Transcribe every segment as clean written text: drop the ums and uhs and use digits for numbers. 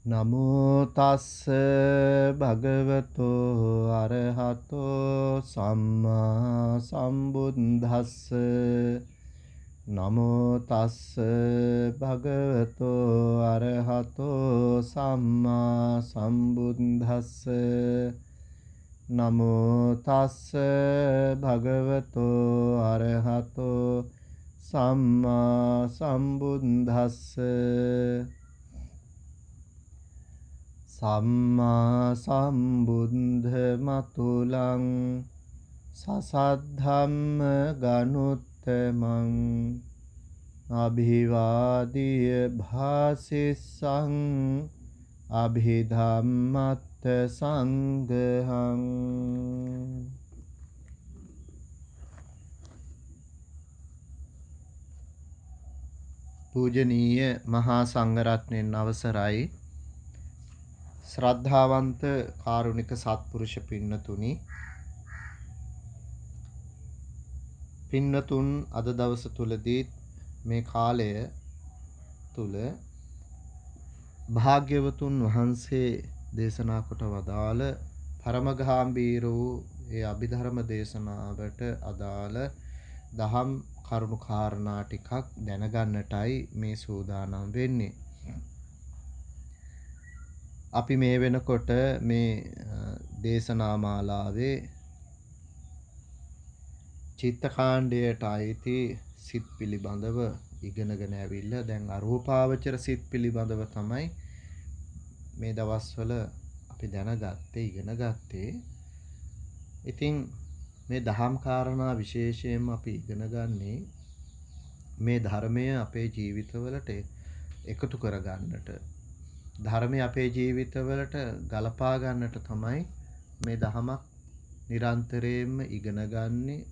නමෝ තස්ස භගවතෝ අරහතෝ සම්මා සම්බුද්දස්ස නමෝ තස්ස භගවතෝ අරහතෝ සම්මා සම්බුද්දස්ස නමෝ තස්ස භගවතෝ අරහතෝ සම්මා සම්බුද්දස්ස සම්මා සම්බුද්ධ මතුලං සසද්ධම්ම ගනුත්තමං අභිවාදිය භාසිස්සං අභිධම්මත්ත සංඝං පූජනීය මහා සංඝරත්නයන් අවසරයි ශ්‍රද්ධාවන්ත කාරුණික සත්පුරුෂ පින්නතුනි පින්නතුන් අද දවස තුලදී මේ කාලය තුල භාග්‍යවතුන් වහන්සේ දේශනා කොට වදාළ පරමගාම්භීර වූ ඒ අභිධර්ම දේශනාවට අදාළ දහම් කරුණු කාරණා ටිකක් දැනගන්නටයි මේ සූදානම් වෙන්නේ. අපි මේ වෙනකොට මේ දේශනා මාලාවේ චිත්තකාණ්ඩයට අයිති සිත් පිළිබඳව ඉගෙනගෙන ඇවිල්ලා දැන් අරූපාවචර සිත් පිළිබඳව තමයි මේ දවස්වල අපි දැනගත්තේ ඉගෙන ගත්තේ. ඉතින් මේ දහම් කාරණා විශේෂයෙන්ම අපි ඉගෙන ගන්නේ මේ ධර්මය අපේ ජීවිතවලට එකතු කරගන්නට ධර්මය අපේ ජීවිතවලට ගලපා ගන්නට තමයි මේ දහමක් නිරන්තරයෙන්ම ඉගෙන ගන්නේ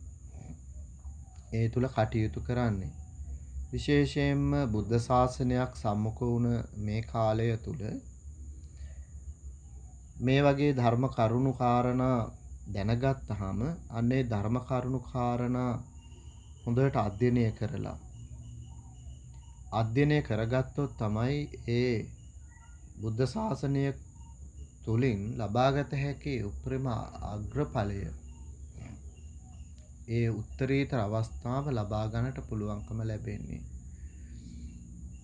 ඒ තුල කටයුතු කරන්නේ. විශේෂයෙන්ම බුද්ධ ශාසනයක් සම්මුඛ වුණ මේ කාලය තුල මේ වගේ ධර්ම කරුණු කාරණා දැනගත්තාම අන්නේ ධර්ම කරුණු කාරණා හොඳට අධ්‍යයනය කරගත්තොත් තමයි ඒ බුද්ධ ශාසනය තුලින් ලබාගත හැකි උපරිම අග්‍රඵලය ඒ උත්තරීතර අවස්ථාව ලබා ගන්නට පුළුවන්කම ලැබෙන්නේ.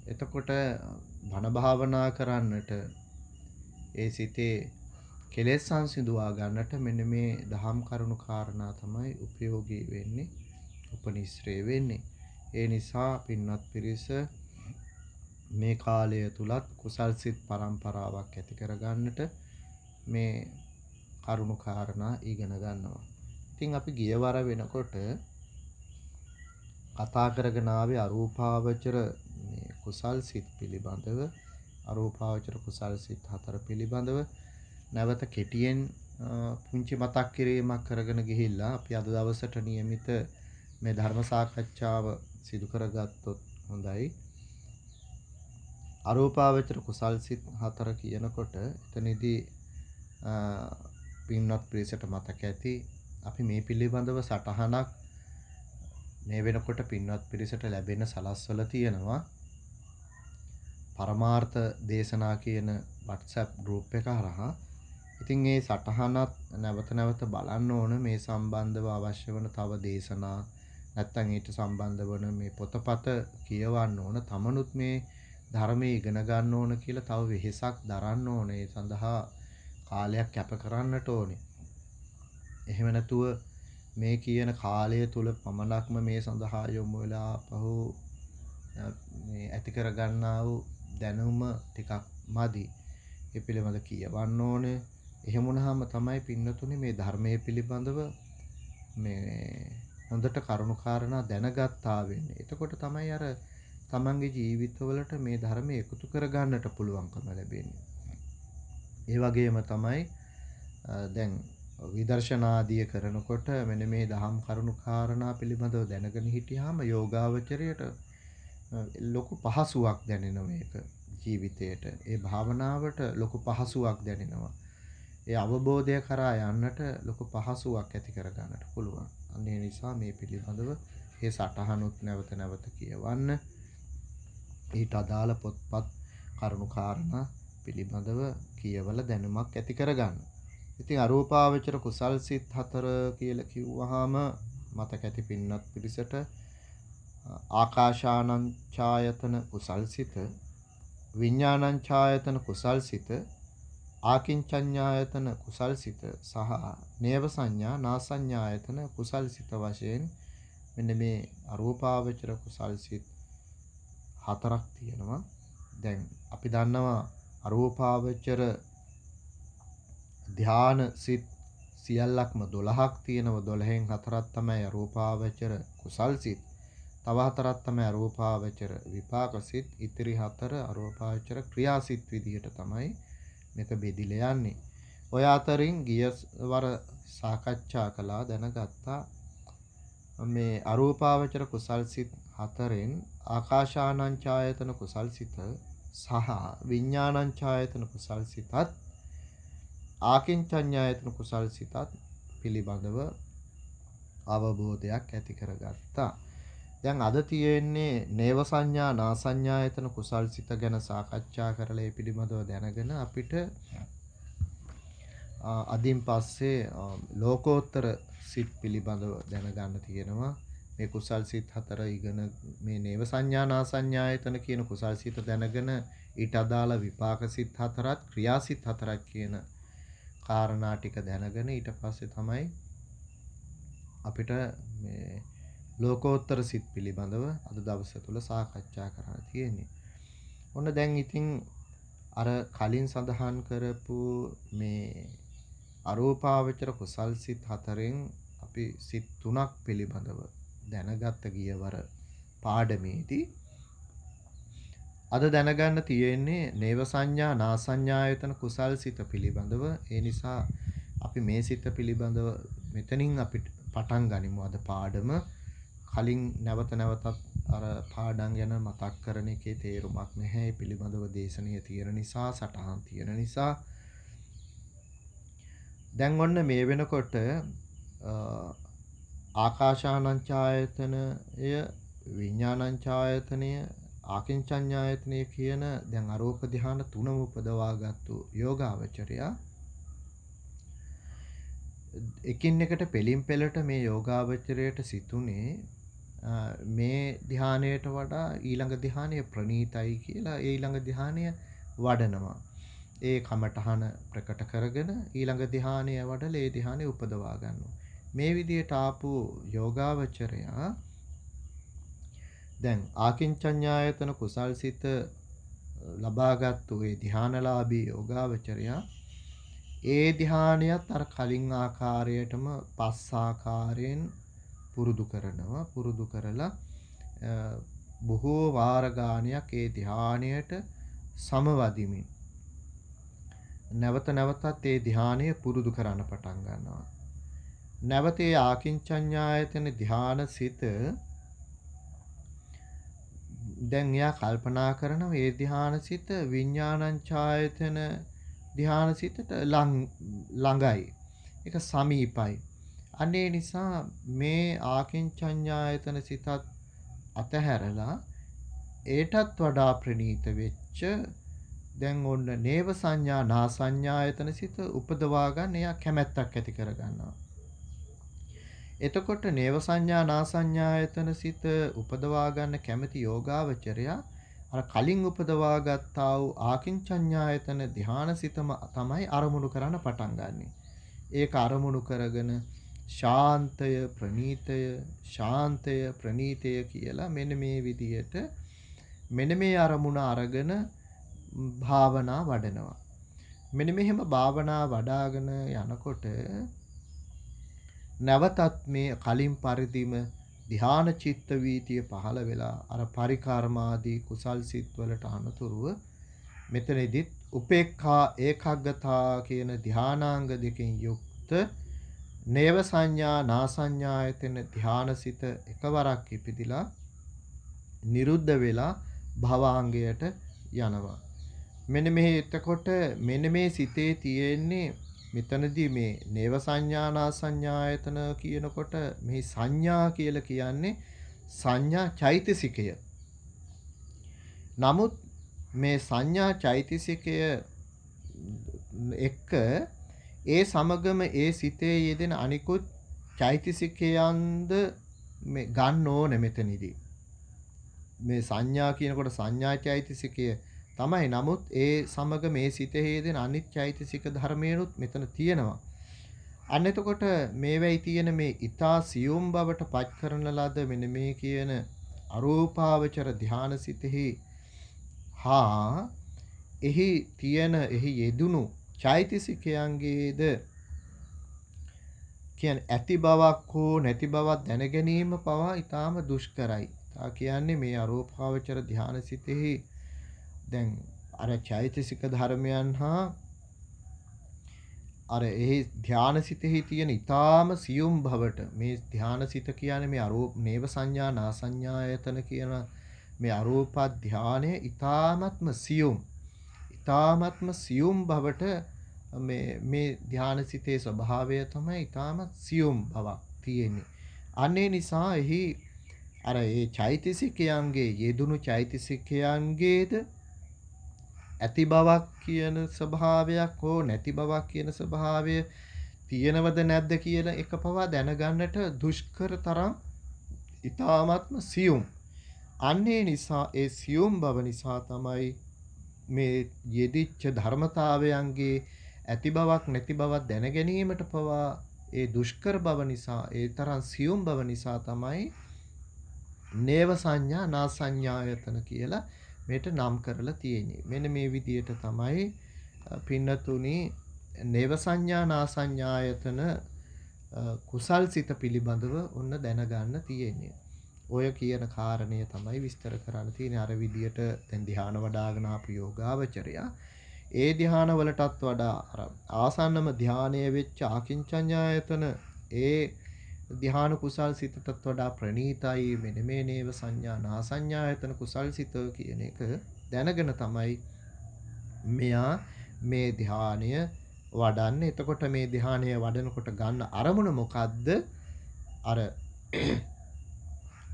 එතකොට බණ භාවනා කරන්නට ඒ සිතේ කෙලෙස් සංසිඳුවා ගන්නට මෙන්න මේ දහම් කරුණු කාරණා තමයි උපයෝගී වෙන්නේ, උපනිශ්‍රේ වෙන්නේ. ඒ නිසා පින්වත් පිරිස මේ කාලය තුලත් කුසල් සිත් පරම්පරාවක් ඇති කරගන්නට මේ කරුණු කාරණා ඉගෙන ගන්නවා. ඉතින් අපි ගියවර වෙනකොට කතා කරගෙන ආවේ අරූපාවචර මේ කුසල් සිත් පිළිබඳව, අරූපාවචර කුසල් සිත් 4 පිළිබඳව නැවත කෙටියෙන් පුංචි මතක් කිරීමක් කරගෙන ගිහිල්ලා අපි අද දවසට નિયમિત මේ ධර්ම සාකච්ඡාව සිදු කරගත්තොත් හොඳයි. අරූපාවචර කුසල් සිත් 4 කියනකොට එතනදී පින්වත් පිරිසට මතක ඇති අපි මේ පිළිබඳව සටහනක් මේ වෙනකොට පින්වත් පිරිසට ලැබෙන සලස්වල තියෙනවා. පරමාර්ථ දේශනා කියන WhatsApp group එක හරහා. ඉතින් මේ සටහනත් නැවත නැවත බලන්න ඕන මේ සම්බන්ධව අවශ්‍ය වන තව දේශනා නැත්නම් ඊට සම්බන්ධ වන මේ පොතපත කියවන්න ඕන. තමනුත් මේ ධර්මයේ ඉගෙන ගන්න ඕන කියලා තව වෙහෙසක් දරන්න ඕනේ. ඒ සඳහා කාලයක් කැප කරන්නට ඕනේ. එහෙම නැතුව මේ කියන කාලය තුල පමණක්ම මේ සඳහා යොමු වෙලා පහු මේ ඇති කර ගන්නා වූ දැනුම ටිකක් මදි. ඒ පිළිබඳ කියවන්න ඕනේ. එහෙම වුණාම තමයි පින්නතුනේ මේ ධර්මයේ පිළිබඳව මේ හොඳට කරුණු කාරණා දැනගත්තා වෙන්නේ. එතකොට තමයි අර තමන්ගේ ජීවිතවලට මේ ධර්මයේ එකතු කර ගන්නට පුළුවන්කම ලැබෙන්නේ. ඒ වගේම තමයි දැන් විදර්ශනාදිය කරනකොට මෙන්න මේ දහම් කරුණු කාරණා පිළිබඳව දැනගෙන හිටියාම යෝගාවචරයට ලොකු පහසුවක් දැනෙනවා මේක ජීවිතයට. ඒ භාවනාවට ලොකු පහසුවක් දැනෙනවා. ඒ අවබෝධය කරා යන්නට ලොකු පහසුවක් ඇති කර ගන්නට පුළුවන්. අන්න ඒ නිසා මේ පිළිබඳව මේ සටහනුත් නැවත නැවත කියවන්න. ඊට අදාළ පොත්පත් කරුණු කාරණා පිළිබඳව කියවල දැනුමක් ඇති කරගන්න. ඉතින් අරූපාවචර කුසල් සිත් 4 කියලා කිව්වහම මතක ඇති පින්නත් පිරිසට ආකාශානං ඡායතන කුසල්සිත, විඥානං ඡායතන කුසල්සිත, ආකින්චඤ්ඤායතන කුසල්සිත සහ නේව සංඥා නාසඤ්ඤායතන කුසල්සිත වශයෙන් මෙන්න මේ අරූපාවචර කුසල්සිත හතරක් තියෙනවා. දැන් අපි දන්නවා අරූපාවචර ධාන සිත් සියල්ලක්ම 12ක් තියෙනවා. 12න් 4ක් තමයි අරූපාවචර කුසල් සිත්. තව 4ක් තමයි අරූපාවචර විපාක සිත්. ඉතිරි 4 අරූපාවචර ක්‍රියා සිත් විදිහට තමයි මේක බෙදිලා යන්නේ. ඔය අතරින් ගිය වර සාකච්ඡා කළා දැනගත්තා මේ අරූපාවචර කුසල් සිත් 4න් ආකාශානං ඡායතන කුසල් සිත සහ විඥානං ඡායතන කුසල් සිතත් ආකින්චඤ්ඤායතන කුසල් සිතත් පිළිබඳව අවබෝධයක් ඇති කරගත්තා. දැන් අද තියෙන්නේ නේව සංඥා නාසඤ්ඤායතන කුසල් සිත ගැන සාකච්ඡා කරලා ඒ පිළිබඳව දැනගෙන අපිට අදින් පස්සේ ලෝකෝත්තර සිත් පිළිබඳව දැනගන්න තියෙනවා. මේ කුසල් සිත් 4 ඉගෙන මේ නේව සංඥා නාසඤ්ඤායතන කියන කුසල් සිත දැනගෙන ඊට අදාළ විපාක සිත් 4ත් ක්‍රියා සිත් 4ක් කියන කාරණා ටික දැනගෙන ඊට පස්සේ තමයි අපිට මේ ලෝකෝත්තර සිත් පිළිබඳව අද දවස තුල සාකච්ඡා කරන්න තියෙන්නේ. ඔන්න දැන් ඉතින් අර කලින් සඳහන් කරපු මේ අරූපාවචර කුසල් සිත් 4න් අපි සිත් 3ක් පිළිබඳව දැනගත්ත ගියවර පාඩමේදී අද දැනගන්න තියෙන්නේ නේව සංඥා නාසඤ්ඤායතන කුසල් සිත පිළිබඳව. ඒ නිසා අපි මේ සිත පිළිබඳව මෙතනින් අපි පටන් ගනිමු අද පාඩම. කලින් නැවත නැවතත් අර පාඩම් ගැන මතක් කරන එකේ තේරුමක් නැහැ. ඒ පිළිබඳව දේශනීය තියෙන නිසා, සටහන් තියෙන නිසා. දැන් ඔන්න මේ වෙනකොට ආකාශානං ඡායතනය, විඥානං ඡායතනය, ආකින්චඤ්ඤායතනය කියන දැන් අරූප ධ්‍යාන තුනම උපදවාගත්තු යෝගාවචරයා එකින් එකට පෙලින් පෙලට මේ යෝගාවචරයට සිතුනේ මේ ධ්‍යානයට වඩා ඊළඟ ධ්‍යානය ප්‍රණීතයි කියලා ඊළඟ ධ්‍යානය වඩනවා. ඒ කමඨහන ප්‍රකට කරගෙන ඊළඟ ධ්‍යානය වඩලා ඒ ධ්‍යානය උපදවා ගන්නවා. මේ විදිහට ආපු යෝගාවචරයා දැන් ආකින්චඤ්ඤායතන කුසල්සිත ලබාගත්තු ඒ ධ්‍යානලාභී යෝගාවචරයා ඒ ධ්‍යානයත් අර කලින් ආකාරයටම පස් ආකාරයෙන් පුරුදු කරනවා. පුරුදු කරලා බොහෝ වාර ගානයක් ඒ ධ්‍යානයට සමවදිමින් නැවත නැවතත් ඒ ධ්‍යානය පුරුදු කරන්න පටන් ගන්නවා. නැවත ඒ ආකින්චඤ්ඤායතන ධ්‍යාන සිත දැන් එයා කල්පනා කරනවා මේ ධ්‍යාන සිත විඥානං ඡායතන ධ්‍යාන සිතට ළඟයි. ඒක සමීපයි. අනේ නිසා මේ ආකින්චඤ්ඤායතන සිතත් අතහැරලා ඒටත් වඩා ප්‍රණීත වෙච්ච දැන් ඔන්න නේව සංඥා නාසඤ්ඤායතන සිත උපදවා ගන්න එයා කැමැත්තක් ඇති කර ගන්නවා. එතකොට නේව සංඥා නාසඤ්ඤායතන සිත උපදවා ගන්න කැමැති යෝගාවචරයා අර කලින් උපදවා ගත්තා වූ ආකින්චඤ්ඤායතන ධ්‍යාන සිතම තමයි අරමුණු කරන්න පටන් ගන්නෙ. ඒක අරමුණු කරගෙන ශාන්තය ප්‍රණීතය ශාන්තය ප්‍රණීතය කියලා මෙන්න මේ විදියට මෙන්න මේ අරමුණ අරගෙන භාවනා වඩනවා. මෙන්න මෙහෙම භාවනා වඩාගෙන යනකොට නැවතත් මේ කලින් පරිදිම ධ්‍යාන චිත්ත වීතිය පහළ වෙලා අර පරිකර්මාදී කුසල් සිත් වලට අනුතුරුව මෙතනදිත් උපේක්ඛා ඒකග්ගතා කියන ධානාංග දෙකෙන් යුක්ත නේව සංඥා නාසඤ්ඤායතන ධානසිත එකවරක් ඉපදිලා නිරුද්ධ වෙලා භවාංගයට යනවා. මෙන්න මේ එතකොට මෙන්න මේ සිතේ තියෙන්නේ මෙතනදී මේ නේව සංඥා නාසඤ්ඤායතන කියනකොට මේ සංඥා කියලා කියන්නේ සංඥා චෛතසිකය. නමුත් මේ සංඥා චෛතසිකය එක්ක ඒ සමගම ඒ සිතේ යෙදෙන අනිකුත් චෛතසිකයන්ද මේ ගන්න ඕනේ මෙතනදී. මේ සංඥා කියනකොට සංඥා චෛතසිකය තමයි. නමුත් ඒ සමග මේ සිතේ යෙදෙන අනිත් චෛතසික ධර්මයනුත් මෙතන තියෙනවා. අන්න එතකොට මේවැයි තියෙන මේ ඊතා සියුම් බවට පත් කරන ලද මෙන්න මේ කියන අරූපාවචර ධානසිතෙහි හා එහි තියෙන එහි යෙදුණු චෛතසිකයන්ගේද කියන්නේ ඇති බවක් හෝ නැති බවක් දැන ගැනීම පවා ඊටාම දුෂ්කරයි. තා කියන්නේ මේ අරූපාවචර ධානසිතෙහි දැන් අර චෛතසික ධර්මයන් හා අර එහි ධානසිතෙහි තියෙන ඊටාම සියුම් බවට මේ ධානසිත කියන්නේ මේ අරූප නේව සංඥා නා සංඥායතන කියන මේ අරූප ධානය ඊටාමත්ම සියුම් බවට මේ ධානසිතේ ස්වභාවය තමයි ඊටාමත් සියුම් බවක් තියෙන්නේ. අනේ නිසා එහි අර ඒ චෛතසිකයන්ගේ යෙදුණු චෛතසිකයන්ගේද ඇති බවක් කියන ස්වභාවයක් හෝ නැති බවක් කියන ස්වභාවය තියෙනවද නැද්ද කියලා එක පවා දැනගන්නට දුෂ්කර තරම් ඊ타ත්ම සියුම්. අන්නේ නිසා ඒ සියුම් බව නිසා තමයි මේ යෙදිච්ච ධර්මතාවයන්ගේ ඇති බවක් නැති බවක් දැන ගැනීමට පවා ඒ දුෂ්කර බව නිසා ඒ තරම් සියුම් බව නිසා තමයි නේව සංඥා නා සංඥායතන කියලා මේට නම් කරලා තියෙන්නේ. මෙන්න මේ විදිහට තමයි පින්නතුනි නේව සංඥා නා සංඥායතන කුසල් සිත පිළිබඳව ඔන්න දැනගන්න තියෙන්නේ. ඔය කියන කාරණය තමයි විස්තර කරන්න තියෙන්නේ. අර විදිහට දැන් ධ්‍යාන වඩ아가න ආපු යෝගාවචරයා ඒ ධ්‍යාන වලටත් වඩා අර ආසන්නම ධ්‍යානයේ වෙච්ච ආකින්චඤ්ඤායතන ඒ ධ්‍යාන කුසල් සිතටත් වඩා ප්‍රණීතයි මෙන්න මේ නේව සංඥා නා සංඥායතන කුසල් සිත කියන එක දැනගෙන තමයි මෙයා මේ ධ්‍යානය වඩන්නේ. එතකොට මේ ධ්‍යානය වඩනකොට ගන්න අරමුණ මොකද්ද? අර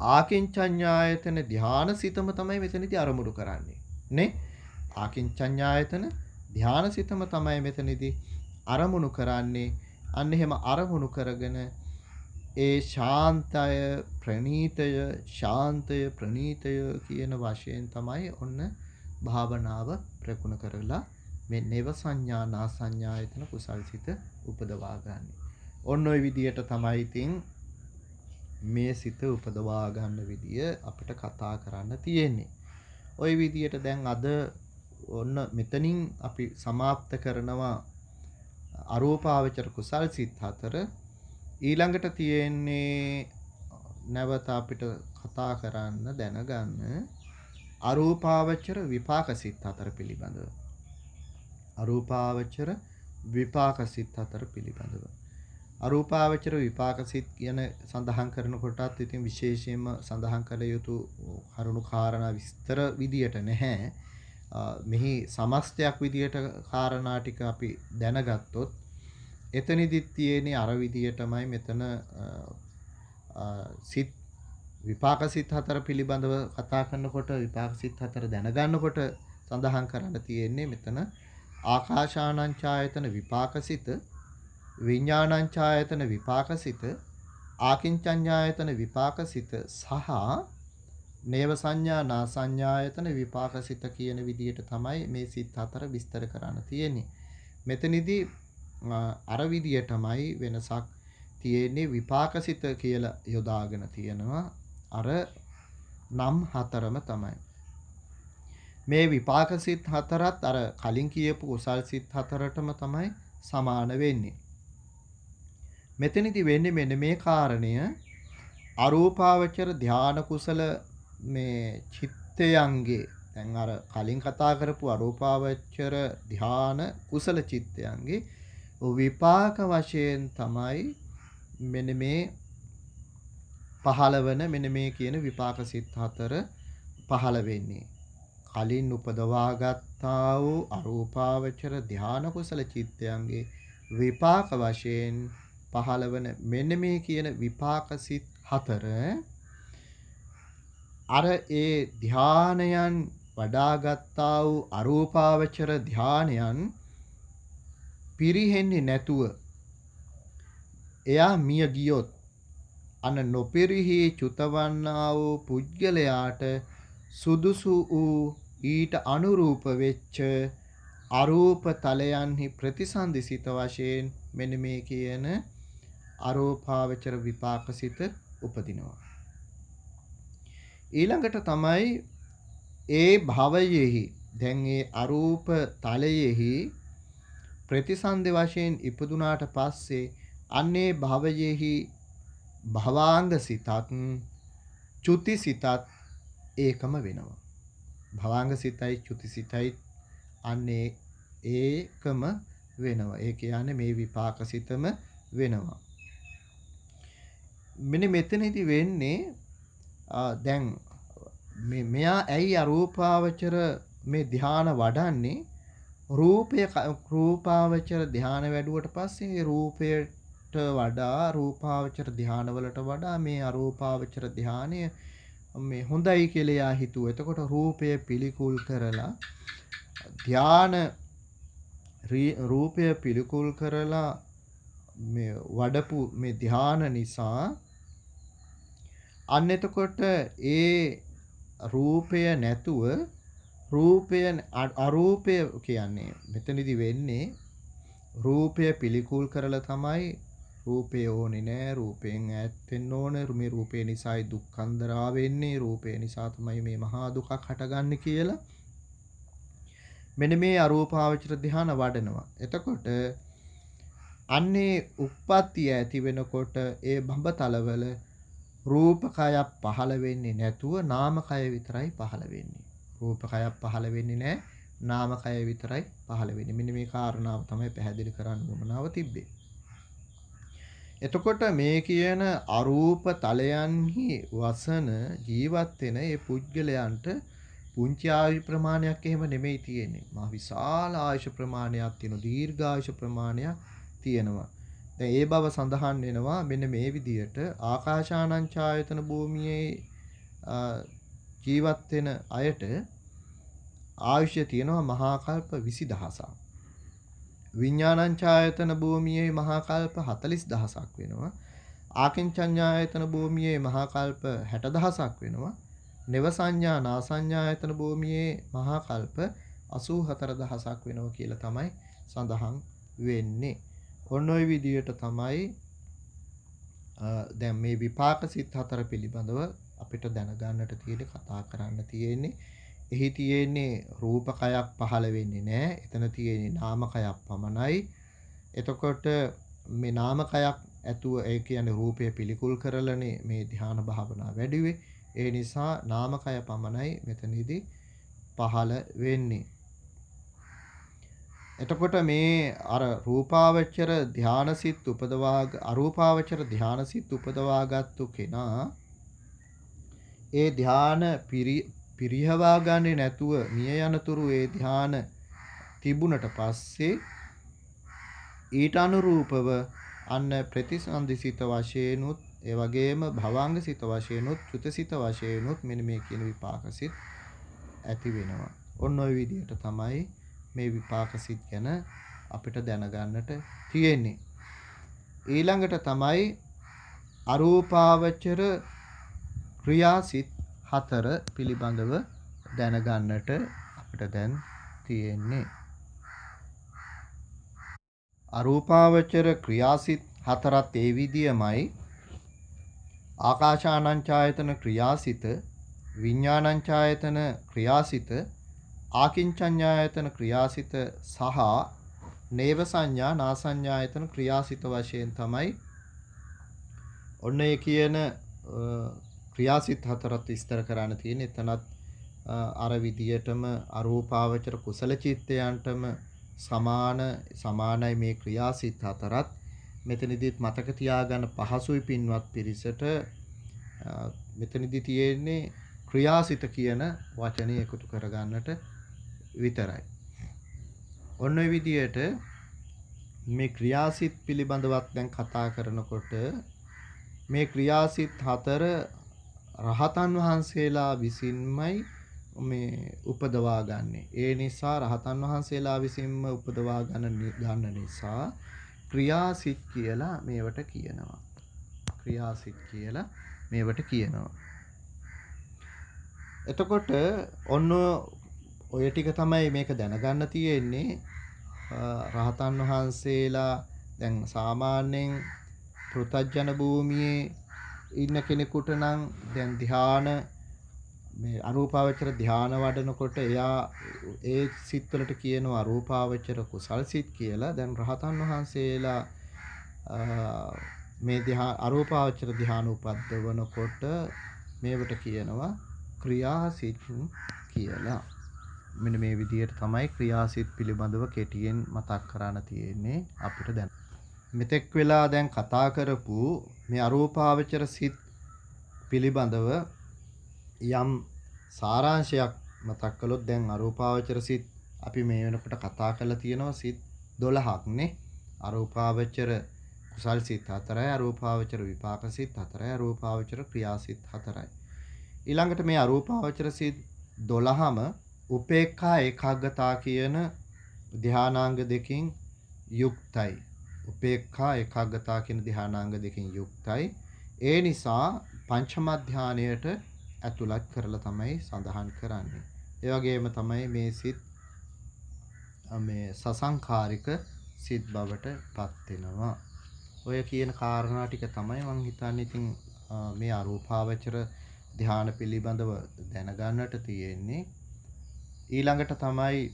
ආකින්චඤ්ඤායතන ධ්‍යානසිතම තමයි මෙතනදී අරමුණු කරන්නේ නේ. ආකින්චඤ්ඤායතන ධ්‍යානසිතම තමයි මෙතනදී අරමුණු කරන්නේ. අන්න එහෙම අරමුණු කරගෙන ඒ ශාන්තය ප්‍රණීතය කියන වශයෙන් තමයි ඔන්න භාවනාව ප්‍රගුණ කරලා මේ නේව සංඥා නා සංඥායතන කුසල්සිත උපදවා ගන්න. ඔන්න ඔය විදියට තමයි ඉතින් මේ සිත උපදවා ගන්න විදිය අපිට කතා කරන්න තියෙන්නේ. ওই විදියට දැන් අද ඔන්න මෙතනින් අපි સમાપ્ત කරනවා අරූපාවචර කුසල් සිත් 4. ඊළඟට තියෙන්නේ නැවත අපිට කතා කරන්න දැනගන්න අරූපාවචර විපාක සිත් 4 පිළිබඳව. අරූපාවචර විපාක සිත් 4 පිළිබඳව. අරූපාවචර විපාක සිත් කියන සඳහන් කරනකොටත් ඉතින් විශේෂයෙන්ම සඳහන් කළ යුතු කරුණු කාරණා විස්තර විදියට නැහැ. මෙහි සමස්තයක් විදියට කාරණා ටික අපි දැනගත්තොත් එතනදිත් තියෙන්නේ අර විදියටමයි මෙතන සිත් විපාක සිත් 4 පිළිබඳව කතා කරනකොට විපාක සිත් 4 දැනගන්නකොට සඳහන් කරන්න තියෙන්නේ මෙතන ආකාශානංචායතන විපාකසිත විඥානංචායතන විපාකසිත ආකින්චඤ්ඤායතන විපාකසිත සහ නේව සංඥා නා සංඥායතන විපාකසිත කියන විදිහට තමයි මේ සිත් 4 විස්තර කරන්න තියෙන්නේ. මෙතනදී අර විදියටමයි වෙනසක් තියෙන්නේ. විපාකසිත කියලා යොදාගෙන තියෙනවා අර නම් 4ම තමයි. මේ විපාක සිත් 4ත් අර කලින් කියපු කුසල් සිත් 4ටම තමයි සමාන වෙන්නේ. මෙතනදී වෙන්නේ මෙන්න මේ කාරණය අරූපාවචර ධාන කුසල මේ චිත්තයන්ගේ දැන් අර කලින් කතා කරපු අරූපාවචර ධාන කුසල චිත්තයන්ගේ විපාක වශයෙන් තමයි මෙන්න මේ පහළවන මෙන්න මේ කියන විපාක සිත් 4 පහළ වෙන්නේ. කලින් උපදවා ගත්තා වූ අරූපාවචර ධාන කුසල චිත්තයන්ගේ විපාක වශයෙන් පහළවන මෙන්න මේ කියන විපාක සිත් 4 අර ඒ ධානයන් වඩා ගත්තා වූ අරූපාවචර ධානයන් පිරිහෙන්නේ නැතුව එයා මිය ගියොත් අන නොපිරිහි චුතවන්නා වූ පුද්ගලයාට සුදුසු වූ ඊට අනුරූප වෙච්ච අරූප තලයන්හි ප්‍රතිසන්දිසිත වශයෙන් මෙන්න මේ කියන අරූපාවචර විපාකසිත උපදිනවා. ඊළඟට තමයි ඒ භවයෙහි දැන් ඒ අරූප තලයෙහි ප්‍රතිසන්දි වශයෙන් ඉපදුනාට පස්සේ අන්නේ භවයෙහි භවාංග සිතත් චුති සිතත් ඒකම වෙනවා. භවාංග සිතයි චුති සිතයි අන්නේ ඒකම වෙනවා. ඒ කියන්නේ මේ විපාක සිතම වෙනවා. මෙන්න මෙතනදී වෙන්නේ දැන් මෙයා ඇයි අරූපාවචර මේ ධ්‍යාන වඩන්නේ? රූපාවචර ධ්‍යාන වැඩුවට පස්සේ රූපයට වඩා රූපාවචර ධ්‍යානවලට වඩා මේ අරූපාවචර ධ්‍යානය මේ හොඳයි කියලා යා හිතුවා. එතකොට රූපය පිළිකුල් කරලා රූපය පිළිකුල් කරලා මේ වඩපු මේ ධ්‍යාන නිසා අන්න එතකොට ඒ රූපය නැතුව අරූපය කියන්නේ මෙතනදි වෙන්නේ රූපය පිළිකුල් කරලා තමයි රූපය ඕනේ නෑ රූපයෙන් ඈත් වෙන්න ඕනේ මේ රූපේ නිසායි දුක්ඛන්දරා වෙන්නේ රූපය නිසා තමයි මේ මහා දුකක් හටගන්නේ කියලා මෙන්න මේ අරූපාවචර ධ්‍යාන වඩනවා. එතකොට අන්නේ උප්පත්තිය ඇති වෙනකොට ඒ බඹතලවල රූපකයක් පහළ වෙන්නේ නැතුව නාමකය විතරයි පහළ වෙන්නේ. රූපකයක් පහළ වෙන්නේ නැහැ. නාමකය විතරයි පහළ වෙන්නේ. මෙන්න මේ කාරණාව තමයි පැහැදිලි කරන්න උවමනාව තිබ්බේ. එතකොට මේ කියන අරූප තලයන්හි වසන ජීවත් වෙන ඒ පුද්ගලයන්ට පුංචි ආයු ප්‍රමාණයක් එහෙම නෙමෙයි තියෙන්නේ. මහ විශාල ආයුෂ ප්‍රමාණයක් තියෙනවා. දීර්ඝායුෂ ප්‍රමාණයක් තියෙනවා. දැන් ඒ බව සඳහන් වෙනවා මෙන්න මේ විදිහට ආකාශානං ඡායතන භූමියේ ජීවත් වෙන අයට ආයුෂය තියෙනවා මහා කල්ප 20000ක්. විඥානං ඡායතන භූමියේ මහා කල්ප 40000ක් වෙනවා. ආකින්චඤ්ඤායතන භූමියේ මහා කල්ප 60000ක් වෙනවා. නව සංඥා නාසඤ්ඤායතන භූමියේ මහා කල්ප 84000ක් වෙනවා කියලා තමයි සඳහන් වෙන්නේ. ඔන්න ඔය විදිහට තමයි දැන් මේ විපාක සිත් හතර පිළිබඳව අපිට දැනගන්නට තියෙන්නේ කතා කරන්න තියෙන්නේ. එහි තියෙන්නේ රූපකයක් පහළ වෙන්නේ නැහැ. එතන තියෙන්නේ නාමකයක් පමණයි. එතකොට මේ නාමකයක් ඇතුව ඒ කියන්නේ රූපය පිළිකුල් කරලානේ මේ ධ්‍යාන භාවනා වැඩිවේ. ඒ නිසා නාමකය පමණයි මෙතනදී පහළ වෙන්නේ. එතකොට මේ අර රූපාවචර ධානසිත අරූපාවචර ධානසිත උපදවාගත්තු කෙනා ඒ ධාන පිරිහවා ගන්නේ නැතුව මිය යනතුරු ඒ ධාන තිබුණට පස්සේ ඊට අනුරූපව අන්න ප්‍රතිසන්දිසිත වශයෙන්ුත් ඒ වගේම භවංගසිත වශයෙන්ුත් චුතසිත වශයෙන්ුත් මෙන්න මේ කියන විපාකසිත ඇති වෙනවා. ඔන්න ඔය විදිහට තමයි මේ විපාකසිත ගැන අපිට දැනගන්නට තියෙන්නේ. ඊළඟට තමයි අරූපාවචර ක්‍රියාසිත 4 පිළිබඳව දැනගන්නට අපිට දැන් තියෙන්නේ. අරූපාවචර ක්‍රියාසිත 4ත් ඒ විදියමයි. ආකාශානංචායතන ක්‍රියාසිත, විඥානංචායතන ක්‍රියාසිත, ආකින්චඤ්ඤායතන ක්‍රියාසිත සහ නේව සංඥා නාසඤ්ඤායතන ක්‍රියාසිත වශයෙන් තමයි ඔන්න ඒ කියන ක්‍රියාසිත 4ත් විස්තර කරන්න තියෙන්නේ. එතනත් අර විදියටම අරූපාවචර කුසල චිත්තයන්ටම සමානයි මේ ක්‍රියාසිත 4ත්. මෙතනදිත් මතක තියාගන්න පහසුයි පින්වත් පිරිසට. මෙතනදි තියෙන්නේ ක්‍රියාසිත කියන වචනේ එකතු කරගන්නට විතරයි. ඔන්න ඔය විදියට මේ ක්‍රියාසිත පිළිබඳවත් දැන් කතා කරනකොට මේ ක්‍රියාසිත 4 රහතන් වහන්සේලා විසින්මයි මේ උපදවා ගන්නෙ. ඒ නිසා රහතන් වහන්සේලා විසින්ම උපදවා ගන්න නිසා ක්‍රියාසිට කියලා මේවට කියනවා. ක්‍රියාසිට කියලා මේවට කියනවා. එතකොට ඔන්න ඔය ටික තමයි මේක දැනගන්න තියෙන්නේ. රහතන් වහන්සේලා දැන් සාමාන්‍යයෙන් පෘථග්ජන භූමියේ ඉන්න කෙනෙකුට නම් දැන් ධ්‍යාන මේ අරූපාවචර ධ්‍යාන වඩනකොට එයා ඒ සිත්වලට කියනවා අරූපාවචර කුසල් සිත් කියලා. දැන් රහතන් වහන්සේලා මේ අරූපාවචර ධ්‍යාන උපද්දවනකොට මේවට කියනවා ක්‍රියාසිත කියලා. මෙන්න මේ විදිහට තමයි ක්‍රියාසිත පිළිබඳව කෙටියෙන් මතක් කරන්න තියෙන්නේ අපිට දැන්. මෙතෙක් වෙලා දැන් කතා කරපු මේ අරූපාවචර සිත් පිළිබඳව යම් සාරාංශයක් මතක් කළොත් දැන් අරූපාවචර සිත් අපි මේ වෙනකොට කතා කරලා තියෙනවා සිත් 12ක් නේ. අරූපාවචර කුසල් සිත් 4යි, අරූපාවචර විපාක සිත් 4යි, අරූපාවචර ක්‍රියා සිත් 4යි. ඊළඟට මේ අරූපාවචර සිත් 12ම උපේක්ඛා ඒකාග්‍රතා කියන ධානාංග දෙකින් යුක්තයි. උපේක්ඛා ඒකාග්‍රතා කියන ධානාංග දෙකින් යුක්තයි. ඒ නිසා පංචම ධානයට ඇතුළත් කරලා තමයි සඳහන් කරන්නේ. ඒ වගේම තමයි මේ සිත් මේ සසංඛාරික සිත් බවට පත් වෙනවා. ඔය කියන කාරණා ටික තමයි මම හිතන්නේ ඉතින් මේ අරූපාවචර ධාන පිළිබඳව දැනගන්නට තියෙන්නේ. ඊළඟට තමයි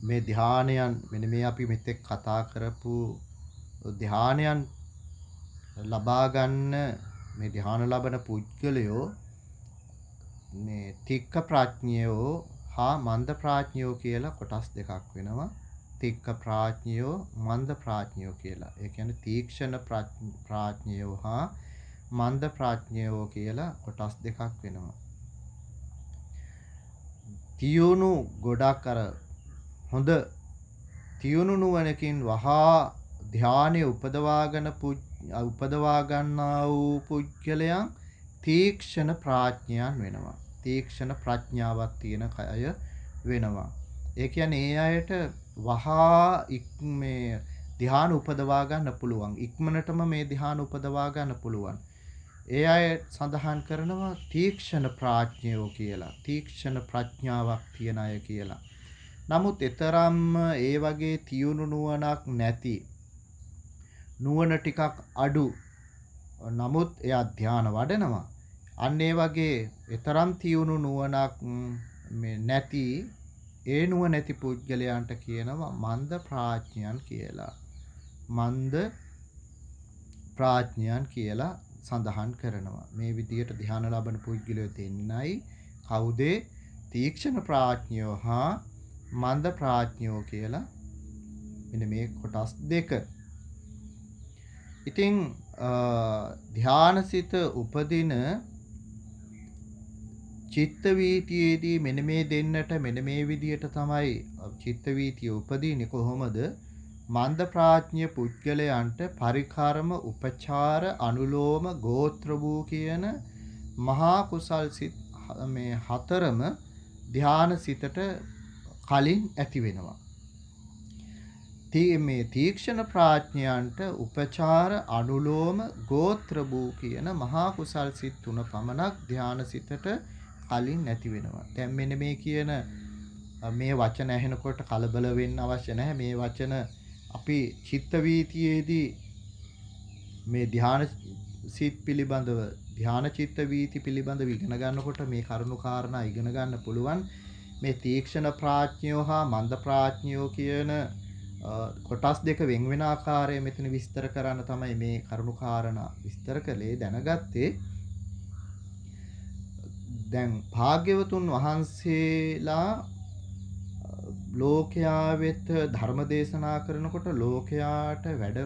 මේ ධානයන් මෙන්න මේ අපි මෙතෙක් කතා කරපු ධානයන් ලබා ගන්න මේ ධාන ලබන පුද්ගලයෝ මේ තික්ක ප්‍රඥයෝ හා මන්ද ප්‍රඥයෝ කියලා කොටස් දෙකක් වෙනවා. තික්ක ප්‍රඥයෝ මන්ද ප්‍රඥයෝ කියලා. ඒ කියන්නේ තීක්ෂණ ප්‍රඥයෝ හා මන්ද ප්‍රඥයෝ කියලා කොටස් දෙකක් වෙනවා. තියුණු ගොඩක් අර හොඳ තියුණු නුවණකින් වහා ධානය උපදවා ගන්නා වූ පුද්ගලයන් තීක්ෂණ ප්‍රඥයන් වෙනවා. තීක්ෂණ ප්‍රඥාවක් තියෙන අය වෙනවා. ඒ කියන්නේ ඒ අයට වහා මේ ධ්‍යාන උපදවා ගන්න පුළුවන්. ඉක්මනටම මේ ධ්‍යාන උපදවා ගන්න පුළුවන්. ඒ අය සඳහන් කරනවා තීක්ෂණ ප්‍රඥයෝ කියලා. තීක්ෂණ ප්‍රඥාවක් තියන අය කියලා. නමුත් ඊතරම්ම ඒ වගේ තියුණු නුවණක් නැති නුවණ ටිකක් අඩු නමුත් එයා ධ්‍යාන වඩනවා. අන්න ඒ වගේ ඊතරම් තියුණු නුවණක් නැති ඒ නුවණැති පුද්ගලයන්ට කියනවා මන්ද ප්‍රඥයන් කියලා. මන්ද ප්‍රඥයන් කියලා සඳහන් කරනවා. මේ විදිහට ධ්‍යාන ලබන පුද්ගලයෝ දෙන්නයි කවුද? තීක්ෂණ ප්‍රඥයෝ හා මන්ද ප්‍රඥයෝ කියලා මෙන්න මේ කොටස් දෙක. ඉතින් ධ්‍යානසිත උපදින චිත්ත වීතියේදී මෙන්න මේ දෙන්නට මෙන්න මේ විදිහට තමයි චිත්ත වීතිය උපදින්නේ. කොහොමද? මන්ද ප්‍රඥය පුද්ගලයන්ට පරිකාරම උපචාර අනුලෝම ගෝත්‍ර වූ කියන මහා කුසල් සිත් මේ හතරම ධ්‍යාන සිතට කලින් ඇති වෙනවා. මේ තීක්ෂණ ප්‍රඥයන්ට උපචාර අනුලෝම ගෝත්‍ර වූ කියන මහා කුසල් සිත් තුන පමණක් ධ්‍යාන සිතට කලින් නැති වෙනවා. දැන් මෙන්න මේ කියන මේ වචන ඇහෙනකොට කලබල වෙන්න අවශ්‍ය නැහැ. මේ වචන අපි චිත්ත වීතියේදී මේ ධ්‍යාන සිත් පිළිබඳව ධ්‍යාන චිත්ත වීති පිළිබඳව ඉගෙන ගන්නකොට මේ කරුණු කාරණා ඉගෙන ගන්න පුළුවන්. මේ තීක්ෂණ ප්‍රඥයෝ හා මන්ද ප්‍රඥයෝ කියන කොටස් දෙක වෙන් වෙන ආකාරය මෙතන විස්තර කරන්න තමයි මේ කරුණු කාරණා විස්තර කළේ දැනගත්තේ. දැන් භාග්‍යවතුන් වහන්සේලා ලෝකයා වෙත ධර්ම දේශනා කරනකොට ලෝකයාට වැඩ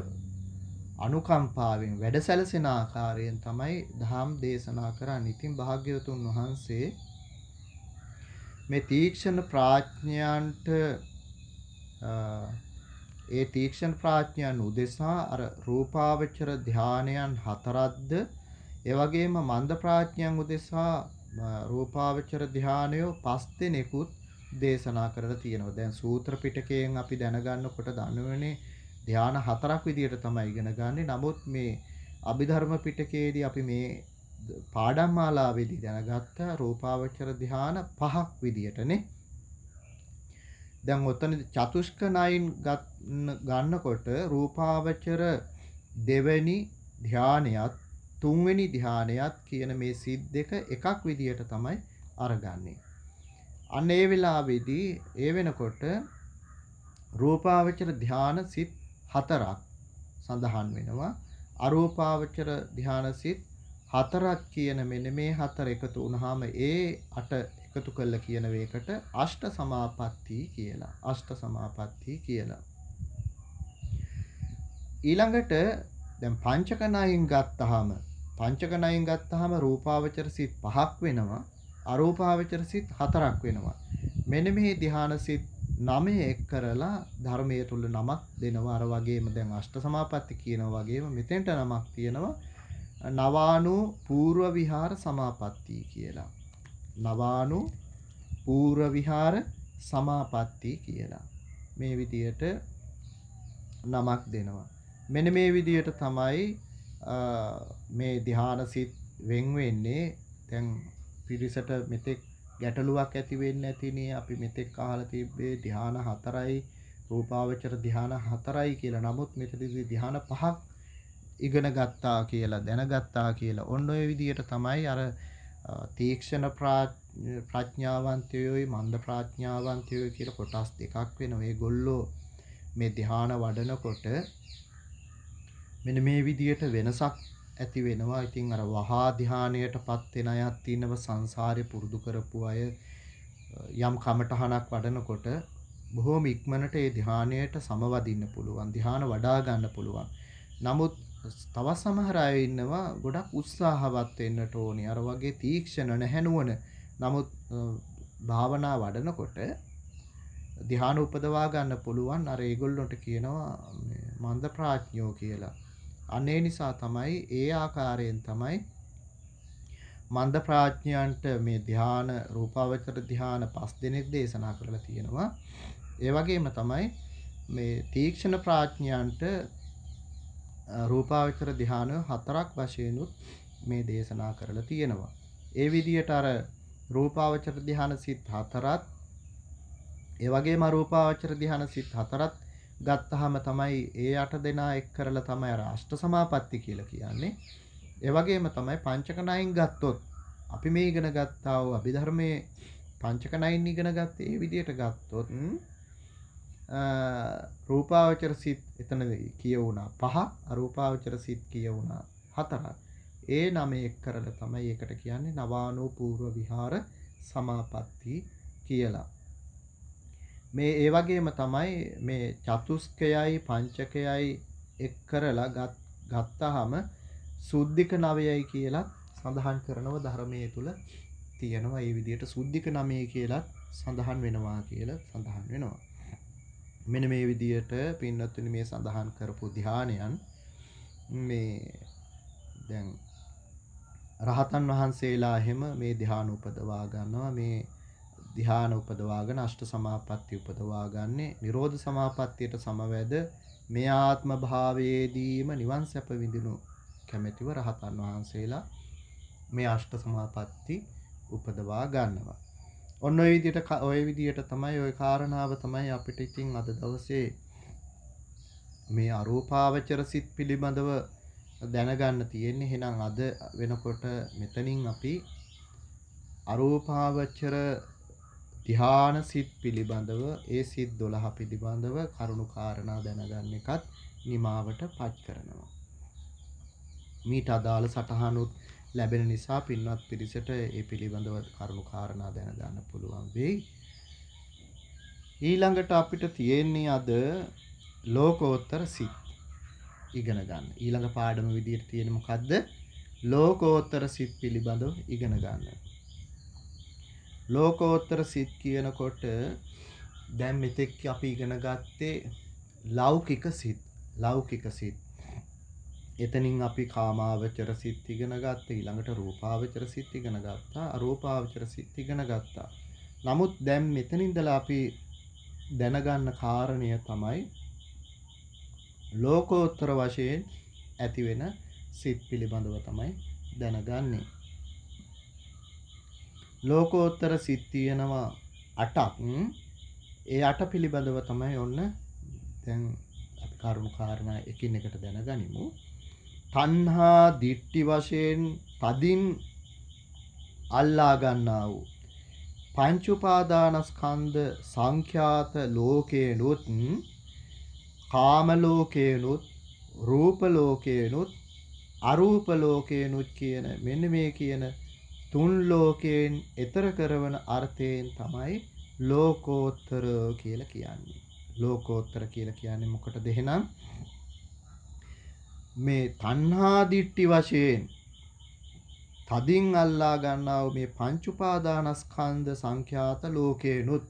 අනුකම්පාවෙන් වැඩ සැලසෙන ආකාරයෙන් තමයි ධම් දේශනා කරන්නේ. ඉතින් භාග්‍යවතුන් වහන්සේ මේ තීක්ෂණ ප්‍රඥයන්ට ඒ තීක්ෂණ ප්‍රඥයන් උදෙසා අර රූපාවචර ධානයන් හතරක්ද ඒ වගේම මන්ද ප්‍රඥයන් උදෙසා රූපාවචර ධානය 5 දෙනෙකුත් දේශනා කරලා තියෙනවා. දැන් සූත්‍ර පිටකයෙන් අපි දැනගන්නකොට දන්නවනේ ධාන 4ක් විදියට තමයි ඉගෙන ගන්නෙ. නමුත් මේ අභිධර්ම පිටකයේදී අපි මේ පාඩම් මාලාවේදී දැනගත්ත රූපාවචර ධාන 5ක් විදියටනේ. දැන් ඔතන චතුෂ්ක නයින් ගන්නකොට රූපාවචර දෙවෙනි ධානයත් තුන්වෙනි ධානයත් කියන මේ සිත් දෙක එකක් විදියට තමයි අරගන්නේ. අන්න ඒ වෙලාවේදී ඒ වෙනකොට රූපාවචර ධාන සිත් 4ක් සඳහන් වෙනවා. අරූපාවචර ධාන සිත් 4ක් කියන මෙන්න මේ 4 එකතු වුනහම ඒ 8 එකතු කළා කියන වේකට අෂ්ට සමාපatti කියලා. අෂ්ට සමාපatti කියලා. ඊළඟට දැන් පංචක නයින් ගත්තාම රූපාවචර සිත් 5ක් වෙනවා. අරූපාවචර සිත් 4ක් වෙනවා. මෙන්න මේ ධ්‍යාන සිත් 9 එක් කරලා ධර්මයේ තුල නමක් දෙනවා. අර වගේම දැන් අෂ්ට සමාපatti කියනවා වගේම මෙතෙන්ට නමක් තියෙනවා. නවානු පූර්ව විහාර සමාපatti කියලා. නවානු පූර්ව විහාර සමාපatti කියලා. මේ විදියට නමක් දෙනවා. මෙන්න මේ විදියට තමයි මේ ධ්‍යාන සිත් වෙන් වෙන්නේ. දැන් පිරිසට මෙතෙක් ගැටලුවක් ඇති වෙන්නේ නැතිනේ. අපි මෙතෙක් අහලා තිබ්බේ ධ්‍යාන 4යි රූපාවචර ධ්‍යාන 4යි කියලා. නමුත් මෙතනදී ධ්‍යාන 5ක් ඉගෙන ගත්තා කියලා දැනගත්තා කියලා. ඔන්න ඔය විදියට තමයි අර තීක්ෂණ ප්‍රඥාවන්තයෝයි මන්ද ප්‍රඥාවන්තයෝයි කියලා කොටස් දෙකක් වෙනවා. ඒගොල්ලෝ මේ ධ්‍යාන වඩනකොට මෙන්න මේ විදියට වෙනසක් ඇති වෙනවා. ඉතින් අර වහා ධ්‍යානයටපත් වෙන අයත් ඉන්නවා. සංසාරේ පුරුදු කරපු අය යම් කමඨහනක් වඩනකොට බොහොම ඉක්මනට ඒ ධ්‍යානයට සමවදින්න පුළුවන්. ධ්‍යාන වඩා ගන්න පුළුවන්. නමුත් තවත් සමහර අය ඉන්නවා ගොඩක් උත්සාහවත් වෙන්නට ඕනේ. අර වගේ තීක්ෂණ නැහැ නුවණ. නමුත් භාවනා වඩනකොට ධ්‍යාන උපදවා ගන්න පුළුවන්. අර ඒගොල්ලන්ට කියනවා මන්ද ප්‍රඥයෝ කියලා. අනේ නිසා තමයි ඒ ආකාරයෙන් තමයි මන්ද ප්‍රඥයන්ට මේ ධ්‍යාන රූපාවචර ධ්‍යාන 5 දෙනෙක් දේශනා කරලා තියෙනවා. ඒ වගේම තමයි මේ තීක්ෂණ ප්‍රඥයන්ට රූපාවචර ධ්‍යාන 4ක් වශයෙන් මේ දේශනා කරලා තියෙනවා. ඒ විදිහට අර රූපාවචර ධ්‍යාන සිත් 4ත් ඒ වගේම රූපාවචර ධ්‍යාන සිත් 4ත් ගත්තාම තමයි ඒ 8 දෙනා එක් කරලා තමයි අර අෂ්ට සමාපatti කියලා කියන්නේ. ඒ වගේම තමයි පංචක නයින් ගත්තොත් අපි මේ ඉගෙන ගත්තා වූ අභිධර්මයේ පංචක නයින් ඉගෙන ගත්තේ ඒ විදිහට ගත්තොත් රූපාවචර සිත් එතන කියවුණා 5ක් අරූපාවචර සිත් කියවුණා 4ක්. ඒ 9 එක් කරලා තමයි ඒකට කියන්නේ නවානෝ පූර්ව විහාර සමාපatti කියලා. මේ ඒ වගේම තමයි මේ චතුස්කයයි පංචකයයි එක් කරලා ගත්තාම සුද්ධික නවයයි කියලා සඳහන් කරනව ධර්මයේ තුල තියෙනවා. ඒ විදිහට සුද්ධික නමය කියලා සඳහන් වෙනවා කියලා සඳහන් වෙනවා. මෙන්න මේ විදිහට පින්වත්නි මේ සඳහන් කරපු ධානයන් මේ දැන් රහතන් වහන්සේලා එහෙම මේ ධාන උපදවා ගන්නවා. මේ ධ්‍යාන උපදවාගෙන අෂ්ට සමාපatti උපදවා ගන්නේ නිරෝධ සමාපත්තියට සමවැද මේ ආත්ම භාවයේදීම නිවන් සැප විඳිනු කැමැතිව රහතන් වහන්සේලා මේ අෂ්ට සමාපatti උපදවා ගන්නවා. ඔන්න ඔය විදිහට තමයි ওই කාරණාව තමයි අපිට ඉතින් අද දවසේ මේ අරූපාවචර සිත් පිළිබඳව දැනගන්න තියෙන්නේ. එහෙනම් අද වෙනකොට මෙතනින් අපි අරූපාවචර ධ්‍යාන සිත් පිළිබඳව ඒ සිත් 12 පිළිබඳව කරුණු කාරණා දැනගන්න එකත් නිමාවට පත් කරනවා. මීට අදාළ සටහනුත් ලැබෙන නිසා පින්වත් පිරිසට ඒ පිළිබඳව කරුණු කාරණා දැනගන්න පුළුවන් වෙයි. ඊළඟට අපිට තියෙන්නේ අද ලෝකෝත්තර සිත් ඉගෙන ගන්න. ඊළඟ පාඩම විදියට තියෙන මොකද්ද? ලෝකෝත්තර සිත් පිළිබඳව ඉගෙන ගන්න. ලෝකෝත්තර සිත් කියනකොට දැන් මෙතෙක් අපි ඉගෙන ගත්තේ ලෞකික සිත්. එතනින් අපි කාමාවචර සිත් ඉගෙන ගත්තා. ඊළඟට රූපාවචර සිත් ඉගෙන ගත්තා. අරූපාවචර සිත් ඉගෙන ගත්තා. නමුත් දැන් මෙතන ඉඳලා අපි දැනගන්න කාරණය තමයි ලෝකෝත්තර වශයෙන් ඇති වෙන සිත් පිළිබඳව තමයි දැනගන්නේ. ලෝකෝත්තර සිත් තියෙනවා 8ක්. ඒ 8 පිළිබඳව තමයි ඔන්න දැන් අපි කරුණු කාරණා එකින් එකට දැනගනිමු. තණ්හා දිට්ඨි වශයෙන් තදින් අල්ලා ගන්නා වූ පංච උපාදානස්කන්ධ සංඛ්‍යාත ලෝකේනොත් කාම ලෝකේනොත් රූප ලෝකේනොත් අරූප ලෝකේනොත් කියන මෙන්න මේ කියන තුන් ලෝකයෙන් ඈතර කරවන අර්ථයෙන් තමයි ලෝකෝත්තර කියලා කියන්නේ. ලෝකෝත්තර කියලා කියන්නේ මොකටද එහෙනම්? මේ තණ්හා දිට්ඨි වශයෙන් තදින් අල්ලා ගන්නා වූ මේ පංච උපාදානස්කන්ධ සංඛ්‍යාත ලෝකේනොත්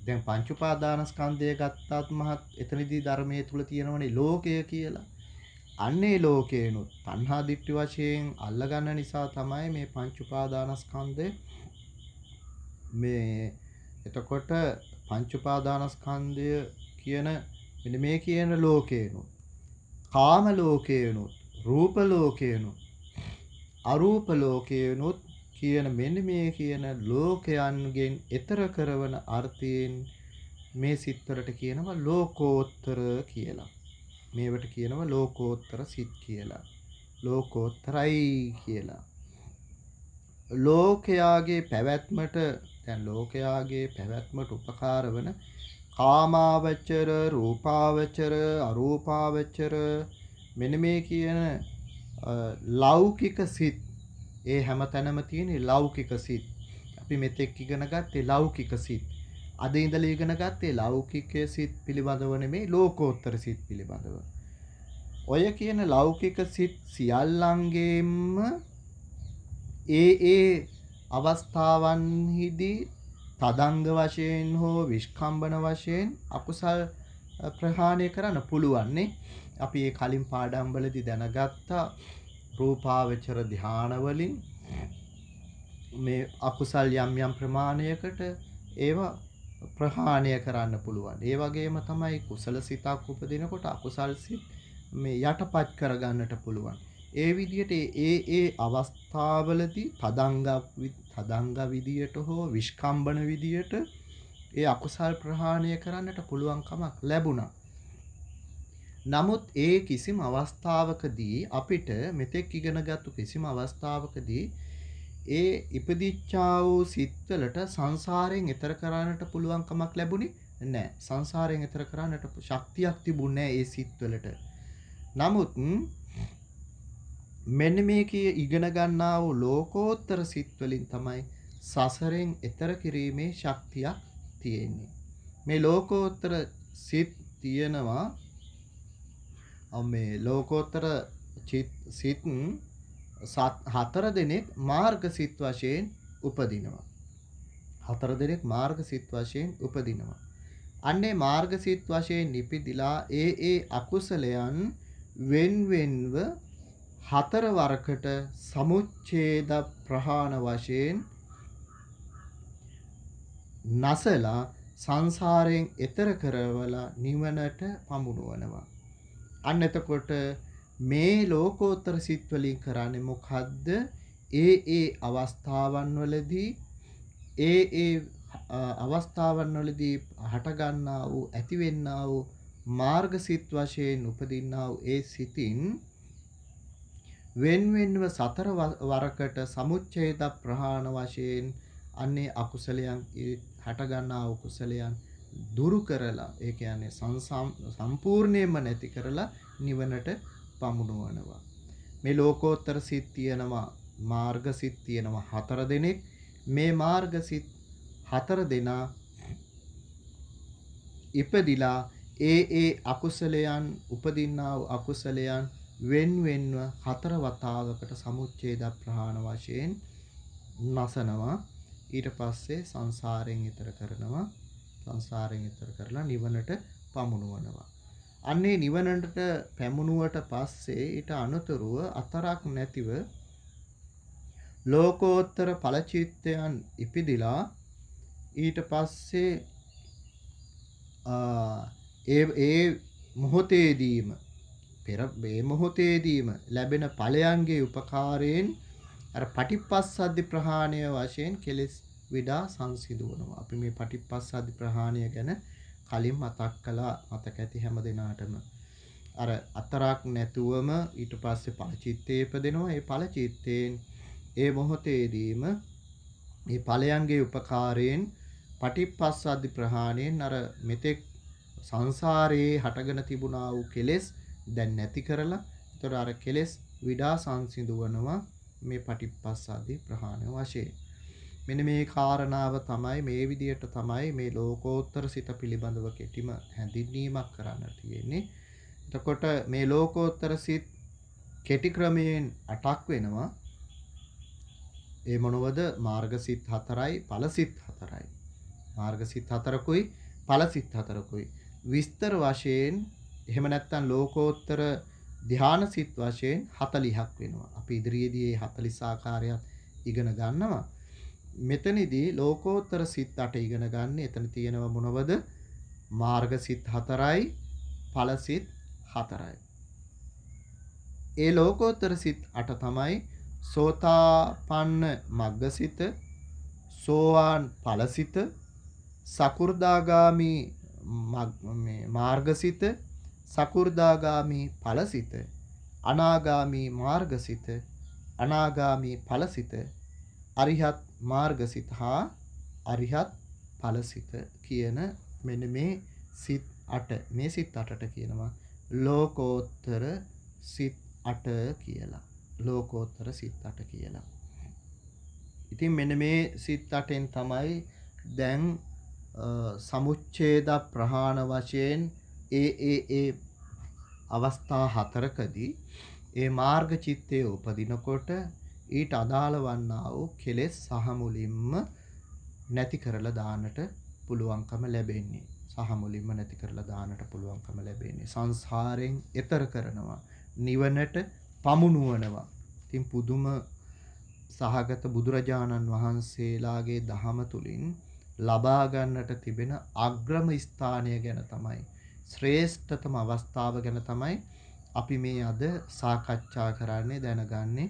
දැන් පංච උපාදානස්කන්ධය ගත්තත් මහත් එතනදී ධර්මයේ තුල තියෙනවනේ ලෝකය කියලා. අන්නේ ලෝකේනොත් තණ්හා දිට්ඨි වශයෙන් අල්ලා ගන්න නිසා තමයි මේ පංච උපාදානස්කන්ධය මේ එතකොට පංච උපාදානස්කන්ධය කියන මෙන්න මේ කියන ලෝකේනොත් කාම ලෝකේනොත් රූප ලෝකේනොත් අරූප ලෝකේනොත් කියන මෙන්න මේ කියන ලෝකයන්ගෙන් ඈතර කරවන අර්ථයෙන් මේ සිත්වලට කියනවා ලෝකෝත්තර කියලා. මේවට කියනවා ලෝකෝත්තර සිත් කියලා. ලෝකෝත්තරයි කියලා. ලෝකයාගේ පැවැත්මට දැන් ලෝකයාගේ පැවැත්මට උපකාර වන කාමාවචර රූපාවචර අරූපාවචර මෙන්න මේ කියන ලෞකික සිත් ඒ හැමතැනම තියෙන ලෞකික සිත් අපි මෙතෙක් ඉගෙන ගත්තේ ලෞකික සිත් අද ඉඳලා ඉගෙන ගත්තේ ලෞකික සිත් පිළිබඳව නෙමෙයි ලෝකෝත්තර සිත් පිළිබඳව ඔය කියන ලෞකික සිත් සියල්ලංගෙම ඒ අවස්ථාවන්හිදී තදංග වශයෙන් හෝ විස්කම්බන වශයෙන් අකුසල් ප්‍රහාණය කරන්න පුළුවන් නේ. අපි මේ කලින් පාඩම් වලදී දැනගත්තා රූපාවචර ධාන වලින් මේ අකුසල් යම් ප්‍රමාණයකට ඒවා ප්‍රහාණය කරන්න පුළුවන්. ඒ වගේම තමයි කුසල සිතක් උපදිනකොට අකුසල් සිත් මේ යටපත් කරගන්නට පුළුවන්. ඒ විදිහට ඒ අවස්ථාවලදී තදංග විදියට හෝ විස්කම්බන විදියට ඒ අකුසල් ප්‍රහාණය කරන්නට පුළුවන් කමක් ලැබුණා. නමුත් ඒ කිසිම අවස්ථාවකදී අපිට මෙතෙක් ඉගෙනගත්තු කිසිම අවස්ථාවකදී ඒ ඉපදිච්චා වූ සිත්වලට සංසාරයෙන් එතර කරන්නට පුළුවන් කමක් ලැබුණේ නැහැ. සංසාරයෙන් එතර කරන්නට ශක්තියක් තිබුණේ නැහැ ඒ සිත්වලට. නමුත් මෙන්න මේකේ ඉගෙන ගන්නා වූ ලෝකෝත්තර සිත් වලින් තමයි සසරෙන් එතර කිරීමේ ශක්තියක් තියෙන්නේ. මේ ලෝකෝත්තර සිත් තියෙනවා මේ ලෝකෝත්තර සිත් හතර දෙනෙක් මාර්ග සිත් වශයෙන් උපදිනවා. හතර දෙනෙක් මාර්ග සිත් වශයෙන් උපදිනවා. අන්නේ මාර්ග සිත් වශයෙන් නිපිදිලා ඒ අකුසලයන් වෙන්වෙන්ව හතර වරකට සමුච්ඡේද ප්‍රහාණ වශයෙන් නැසලා සංසාරයෙන් එතර කරවලා නිවනට පමුණුවනවා. අන්න එතකොට මේ ලෝකෝත්තර සිත් වලින් කරන්නේ මොකද්ද? ඒ අවස්ථාවන් වලදී ඒ අවස්ථාවන් වලදී හට ගන්නා වූ ඇතිවෙන්නා වූ මාර්ග සිත් වශයෙන් උපදින්නා වූ ඒ සිතින් වෙන්වෙන්ව සතර වරකට සමුච්ඡේද ප්‍රහාණ වශයෙන් අන්නේ අකුසලයන් හට ගන්නා වූ කුසලයන් දුරු කරලා ඒ කියන්නේ සම්පූර්ණයෙන්ම නැති කරලා නිවනට පමුණුවනවා. මේ ලෝකෝත්තර සිත් තියෙනවා මාර්ග සිත් තියෙනවා හතර දෙනෙක්. මේ මාර්ග සිත් හතර දෙනා ඉපදිලා ඒ අකුසලයන් උපදින්නා වූ අකුසලයන් වෙන්වෙන්ව හතර වතාවකට සමුච්ඡේද ප්‍රහාණ වශයෙන් නැසනවා. ඊට පස්සේ සංසාරයෙන් ඈතර කරනවා. සංසාරයෙන් ඈතර කරලා නිවනට පමුණුවනවා. අන්නේ නිවනට පැමුණුවට පස්සේ ඊට අනුතරව අතරක් නැතිව ලෝකෝත්තර ඵලචිත්තයන් ඉපිදිලා ඊට පස්සේ ඒ මොහොතේදීම පෙර මේ මොහොතේදීම ලැබෙන ඵලයන්ගේ උපකාරයෙන් අර පටිපස්සද්ධි ප්‍රහාණය වශයෙන් කෙලෙස් විඩා සංසිඳවනවා. අපි මේ පටිපස්සද්ධි ප්‍රහාණය ගැන කලින් මතක් කළා. මතක ඇති හැම දිනාටම. අර අතරක් නැතුවම ඊට පස්සේ ඵලචිත්තේ ඉපදෙනවා. ඒ ඵලචිත්තේන් ඒ මොහොතේදීම මේ ඵලයන්ගේ උපකාරයෙන් පටිපස්සද්ධි ප්‍රහාණයෙන් අර මෙතෙක් සංසාරයේ හටගෙන තිබුණා වූ කෙලෙස් දැන් නැති කරලා ඒතර අර කෙලෙස් විඩා සංසිඳවනවා මේ පටිපස්සද්ධි ප්‍රහාණය වශයෙන්. මෙන්න මේ කාරණාව තමයි මේ විදියට තමයි මේ ලෝකෝත්තර සිත පිළිබඳව කෙටිම හැඳින්වීමක් කරන්න තියෙන්නේ. එතකොට මේ ලෝකෝත්තර සිත් කෙටි ක්‍රමයෙන් 8ක් වෙනවා. ඒ මොනවද? මාර්ගසිත 4යි, ඵලසිත 4යි. මාර්ගසිත 4කුයි, ඵලසිත 4කුයි. විස්තර වශයෙන් එහෙම නැත්නම් ලෝකෝත්තර ධානසිත වශයෙන් 40ක් වෙනවා. අපි ඉදිරියේදී මේ 40 ආකාරයත් ඉගෙන ගන්නවා. මෙතනදී ලෝකෝත්තර සිත් 8 ඉගෙන ගන්න. එතන තියෙනවා මොනවද? මාර්ගසිත 4යි, ඵලසිත 4යි. ඒ ලෝකෝත්තර සිත් 8 තමයි සෝතාපන්න මග්ගසිත, සෝවාන් ඵලසිත, සකු르දාගාමි මාර්ගසිත, සකු르දාගාමි ඵලසිත, අනාගාමි මාර්ගසිත, අනාගාමි ඵලසිත, අරිහත් මාර්ගසිත හා අරිහත් ඵලසිත කියන මෙන්න මේ සිත් 8. මේ සිත් 8ට කියනවා ලෝකෝත්තර සිත් 8 කියලා. ලෝකෝත්තර සිත් 8 කියලා. ඉතින් මෙන්න මේ සිත් 8න් තමයි දැන් සමුච්ඡේද ප්‍රහාණ වශයෙන් ඒ අවස්ථා 4කදී ඒ මාර්ග චිත්තයේ උපදිනකොට ඊට අදාළ වන්නා වූ කෙලෙස් සහ මුලින්ම නැති කරලා දාන්නට පුළුවන්කම ලැබෙන්නේ. සහ මුලින්ම නැති කරලා දාන්නට පුළුවන්කම ලැබෙන්නේ. සංසාරයෙන් එතර කරනවා. නිවනට පමුණුවනවා. ඉතින් පුදුම සහගත බුදුරජාණන් වහන්සේලාගේ දහම තුලින් ලබා ගන්නට තිබෙන අග්‍රම ස්ථානය ගැන තමයි, ශ්‍රේෂ්ඨතම අවස්ථාව ගැන තමයි අපි මේ අද සාකච්ඡා කරන්නේ, දැනගන්නේ.